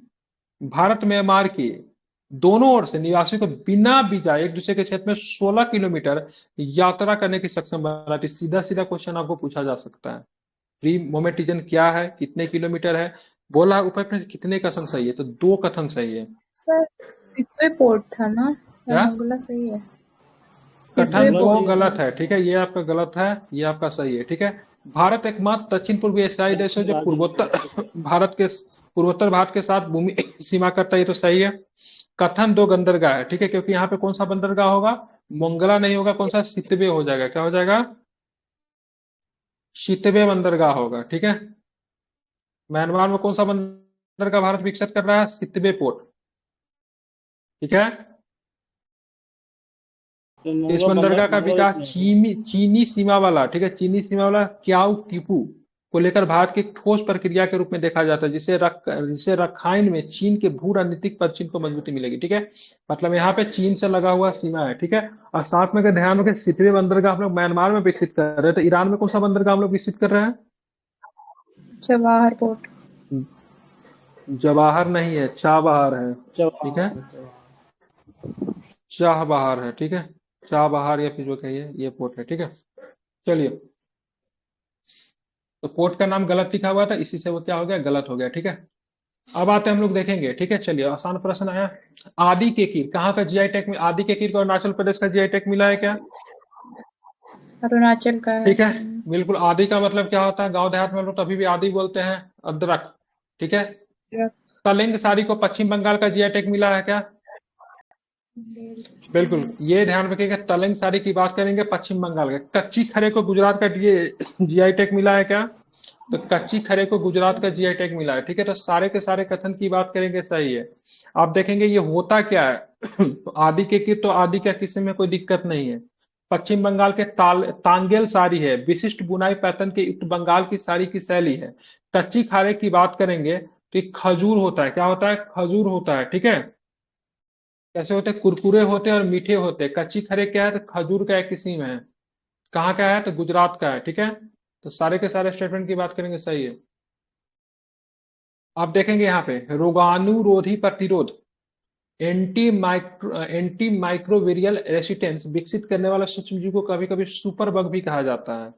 A: Bharat Myanmar के दोनों ओर से निवासियों को बिना वीजा एक दूसरे के क्षेत्र में 16 किलोमीटर यात्रा करने की सक्षम बनाती। सीधा सीधा क्वेश्चन आपको पूछा जा सकता है, फ्री मोमेंट रीजन क्या है, कितने किलोमीटर है, बोला ऊपर में कितने कथन सही है? तो 2 कथन सही है।
C: सर सितवे पोर्ट था ना, या
A: क्या?
C: मंगला सही है?
A: कथन
C: सितवे
A: 2
C: पोर्ट था।
A: गलत है, ठीक है, ये आपका गलत है, ये आपका सही है, ठीक है। भारत एकमात्र दक्षिण पूर्व एशियाई देश है जो पूर्वोत्तर भारत के पूर्वोत्तर भारत के साथ भूमि सीमा करता है, ये तो सही है। कथन 2 बंदरगाह है, ठीक है, क्योंकि यहाँ पे कौन सा बंदरगाह होगा? मोंगला नहीं होगा, कौन सा? सितवे हो जाएगा। क्या हो जाएगा? सितवे बंदरगाह होगा, ठीक है। म्यांमार में कौन सा बंदरगाह भारत विकसित कर रहा है? सितवे पोर्ट, ठीक है। इस बंदरगाह का विकास चीनी सीमा वाला, ठीक है, चीनी सीमा वाला क्याउ टीपू को लेकर भारत की ठोस प्रक्रिया के रूप में देखा जाता है, जिसे रखाइन में चीन के भू रणनीतिक पश्चिम को मजबूती मिलेगी, ठीक है। मतलब यहाँ पे चीन से लगा हुआ सीमा है, ठीक है। और साथ में अगर ध्यान रखें, सितवे बंदरगाह हम लोग म्यांमार में विकसित कर रहे हैं, तो ईरान में कौन सा बंदरगाह हम लोग विकसित कर रहे हैं?
C: जवाहर पोर्ट।
A: जवाहर नहीं है, चाबहार है, ठीक है, चाबहार है, ठीक है, चाबहार या फिर जो कहिए, ये पोर्ट है, ठीक है। चलिए, तो पोर्ट का नाम गलत लिखा हुआ था, इसी से वो क्या हो गया? गलत हो गया, ठीक है। अब आते हैं हम लोग देखेंगे, ठीक है। चलिए, आसान प्रश्न आया। आदि के कीर कहाँ का जीआई टैग, आदि के कीर को अरुणाचल प्रदेश का जीआई टैग मिला है क्या?
C: अरुणाचल का है।
A: ठीक है, बिल्कुल। आदि का मतलब क्या होता है? गांव देहात में हम लोग तभी भी आदि बोलते हैं, अदरक। ठीक है। तलिंग साड़ी को पश्चिम बंगाल का जीआई टैग मिला है क्या? बिल्कुल, ये ध्यान रखिएगा, तलिंग साड़ी की बात करेंगे पश्चिम बंगाल का। कच्ची खरे को गुजरात का जीआई टैग मिला है क्या? तो कच्ची खरे को गुजरात का जीआई टैग मिला है। ठीक है, तो सारे के सारे कथन की बात करेंगे, सही है। आप देखेंगे ये होता क्या है। तो आदि के की तो आदि का किसी में कोई दिक्कत नहीं है। पश्चिम बंगाल के तांगेल साड़ी है, विशिष्ट बुनाई पैटर्न के युक्त बंगाल की साड़ी की शैली है। कच्ची खारे की बात करेंगे तो ये खजूर होता है। क्या होता है? खजूर होता है। ठीक है, कैसे होते हैं? कुरकुरे होते हैं और मीठे होते हैं। कच्ची खरे क्या है? तो खजूर का एक किस्म है। कहाँ का है? तो गुजरात का है। ठीक है, तो सारे के सारे स्टेटमेंट की बात करेंगे, सही है। आप देखेंगे यहाँ पे रोगाणुरोधी प्रतिरोध, एंटी माइक्रोवेरियल रेसिस्टेंस विकसित करने वाला सूक्ष्म जीव को कभी कभी सुपर बग भी कहा जाता है।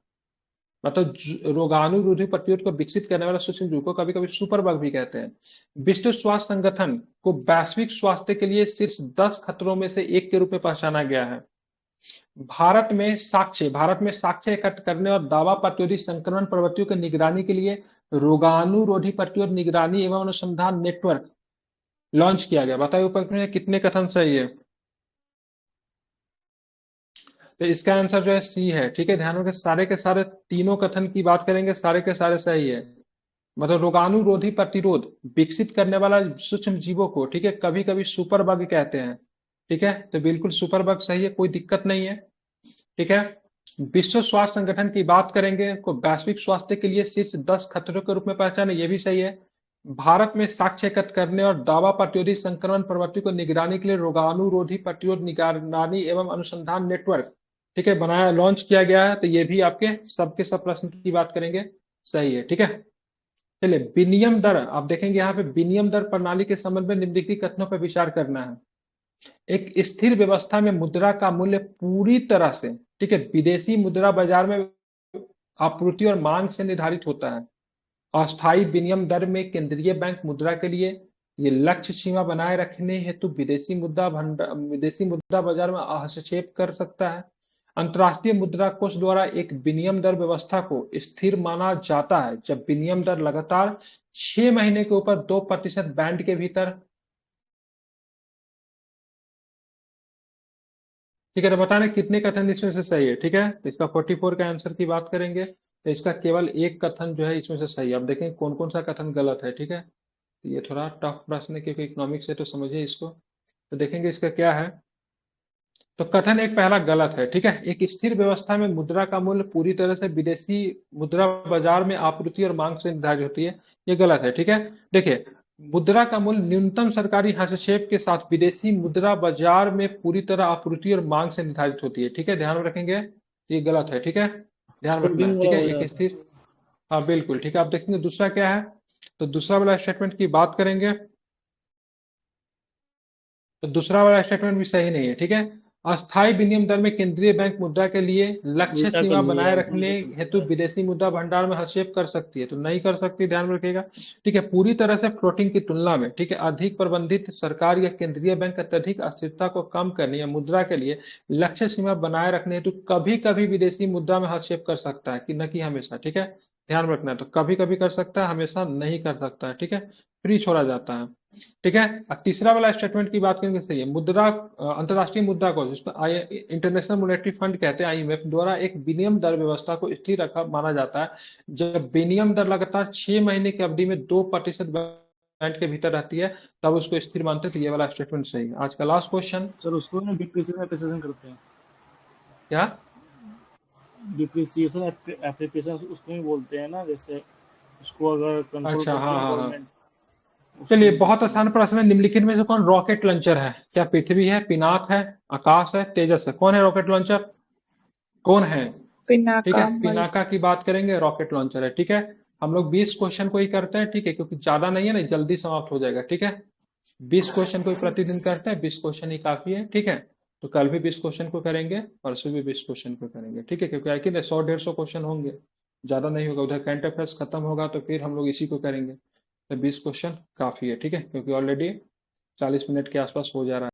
A: मतलब रोगाणुरोधी प्रतिरोध को विकसित करने वाला सूक्ष्म जीव को कभी कभी सुपर बग भी कहते हैं। विश्व स्वास्थ्य संगठन को वैश्विक स्वास्थ्य के लिए शीर्ष 10 खतरों में से एक के रूप में पहचाना गया है। भारत में साक्ष्य एकत्र करने और दावा प्रतिरोधी संक्रमण प्रवृत्तियों की निगरानी के लिए रोगाणुरोधी प्रतिरोध निगरानी एवं अनुसंधान नेटवर्क लॉन्च किया गया। बताइए ऊपर में कितने कथन सही है? तो इसका आंसर जो है सी है। ठीक है, ध्यान रखें, सारे के सारे तीनों कथन की बात करेंगे, सारे के सारे सही है। मतलब रोगाणुरोधी प्रतिरोध विकसित करने वाला सूक्ष्म जीवों को, ठीक है, कभी कभी सुपर बग कहते हैं। ठीक है, तो बिल्कुल सुपर बग सही है, कोई दिक्कत नहीं है। ठीक है, विश्व स्वास्थ्य संगठन की बात करेंगे को वैश्विक स्वास्थ्य के लिए शीर्ष 10 खतरों के रूप में पहचाने, ये भी सही है। भारत में साक्ष्य एकत्र करने और दावा प्रतिरोधी संक्रमण प्रवृत्ति को निगरानी के लिए रोगाणुरोधी प्रतिरोध निगरानी एवं अनुसंधान नेटवर्क, ठीक है, बनाया, लॉन्च किया गया है। तो ये भी आपके सबके सब प्रश्न की बात करेंगे, सही है। ठीक है, चलिए, विनिमय दर आप देखेंगे यहाँ पे, विनिमय दर प्रणाली के संबंध में निम्नलिखित कथनों पर विचार करना है। एक स्थिर व्यवस्था में मुद्रा का मूल्य पूरी तरह से, ठीक है, विदेशी मुद्रा बाजार में आपूर्ति और मांग से निर्धारित होता है। अस्थायी विनिमय दर में केंद्रीय बैंक मुद्रा के लिए ये लक्ष्य सीमा बनाए रखने हेतु विदेशी मुद्रा बाजार में हस्तक्षेप कर सकता है। अंतर्राष्ट्रीय मुद्रा कोष द्वारा एक विनिमय दर व्यवस्था को स्थिर माना जाता है जब विनिमय दर लगातार 6 महीने के ऊपर 2% बैंड के भीतर। ठीक है, तो बताना कितने कथन इसमें से सही है। ठीक है, तो इसका 44 का आंसर की बात करेंगे तो इसका केवल एक कथन जो है इसमें से सही है। अब देखें कौन कौन सा कथन गलत है। ठीक है, तो ये थोड़ा टफ प्रश्न है क्योंकि इकोनॉमिक्स है, तो समझिए इसको। तो देखेंगे इसका क्या है। तो कथन एक पहला गलत है। ठीक है, एक स्थिर व्यवस्था में मुद्रा का मूल्य पूरी तरह से विदेशी मुद्रा बाजार में आपूर्ति और मांग से निर्धारित होती है, ये गलत है। ठीक है, देखिए, मुद्रा का मूल्य न्यूनतम सरकारी हस्तक्षेप के साथ विदेशी मुद्रा बाजार में पूरी तरह आपूर्ति और मांग से निर्धारित होती है। ठीक है, ध्यान में रखेंगे, ये गलत है। ठीक है, ध्यान रखना है।
B: बिल्डिंग
A: ठीक
B: वाला
A: है,
B: हो
A: एक
B: जाएगा।
A: स्थिर, हाँ बिल्कुल। ठीक है, आप देखेंगे दूसरा क्या है। तो दूसरा वाला स्टेटमेंट की बात करेंगे तो दूसरा वाला स्टेटमेंट भी सही नहीं है। ठीक है, अस्थायी विनिमय दर में केंद्रीय बैंक मुद्रा के लिए लक्ष्य
B: उल्टा कर
A: सीमा
B: लिया
A: बनाए
B: यार,
A: रखने
B: उल्टा कर
A: हेतु
B: दिया।
A: विदेशी मुद्रा भंडार में हस्तक्षेप कर सकती है, तो नहीं कर सकती, ध्यान में रखिएगा। ठीक है, पूरी तरह से फ्लोटिंग की तुलना में, ठीक है, अधिक प्रबंधित सरकार या केंद्रीय बैंक अत्यधिक अस्थिरता को कम करने या मुद्रा के लिए लक्ष्य सीमा बनाए रखने हेतु कभी कभी विदेशी मुद्रा में हस्तक्षेप कर सकता है, कि न कि हमेशा। ठीक है, ध्यान में रखना है, तो कभी कभी कर सकता है, हमेशा नहीं कर सकता है। ठीक है, फ्री छोड़ा जाता है। ठीक है, अब तीसरा वाला स्टेटमेंट की बात करेंगे, सही है। अंतर्राष्ट्रीय मुद्रा कोष, जिसको इंटरनेशनल मॉनेटरी फंड कहते हैं, आईएमएफ द्वारा एक विनिमय दर व्यवस्था को स्थिर रखा माना जाता है जब विनिमय दर लगातार 6 महीने की अवधि में 2% बैंड के भीतर रहती है, तब उसको स्थिर मानते हैं। तो ये वाला स्टेटमेंट सही है। आज का लास्ट क्वेश्चन
B: सर उसको ना डिप्रिसिएशन एप्रिसिएशन करते हैं।
A: क्या?
B: डिप्रिसिएशन एप्रिसिएशन उसको ही बोलते हैं ना, जैसे उसको अगर कंट्रोल
A: अच्छा,
B: करती
A: हाँ
B: है ना
A: हाँ हाँ।
B: गवर्नमेंट, उसको
A: चलिए,
B: ही
A: बहुत
B: बोलते हैं।
A: आसान प्रश्न है। निम्नलिखित में से कौन रॉकेट लॉन्चर है? क्या पृथ्वी है, पिनाक है, आकाश है, तेजस है? कौन है रॉकेट लॉन्चर? कौन है? ठीक
C: पिनाका
A: है,
C: मल।
A: पिनाका की बात करेंगे, रॉकेट लॉन्चर है। ठीक है, हम लोग 20 क्वेश्चन को ही करते हैं, ठीक है, क्योंकि ज्यादा नहीं है ना, जल्दी समाप्त हो जाएगा। ठीक है, 20 क्वेश्चन को ही प्रतिदिन करते हैं, 20 क्वेश्चन ही काफी है। ठीक है, तो कल भी 20 क्वेश्चन को करेंगे, परसों भी 20 क्वेश्चन को करेंगे। ठीक है, क्योंकि कि 100-150 क्वेश्चन होंगे, ज्यादा नहीं होगा। उधर करंट अफेयर्स खत्म होगा तो फिर हम लोग इसी को करेंगे। तो 20 क्वेश्चन काफ़ी है, ठीक है, क्योंकि ऑलरेडी 40 मिनट के आसपास हो जा रहा है।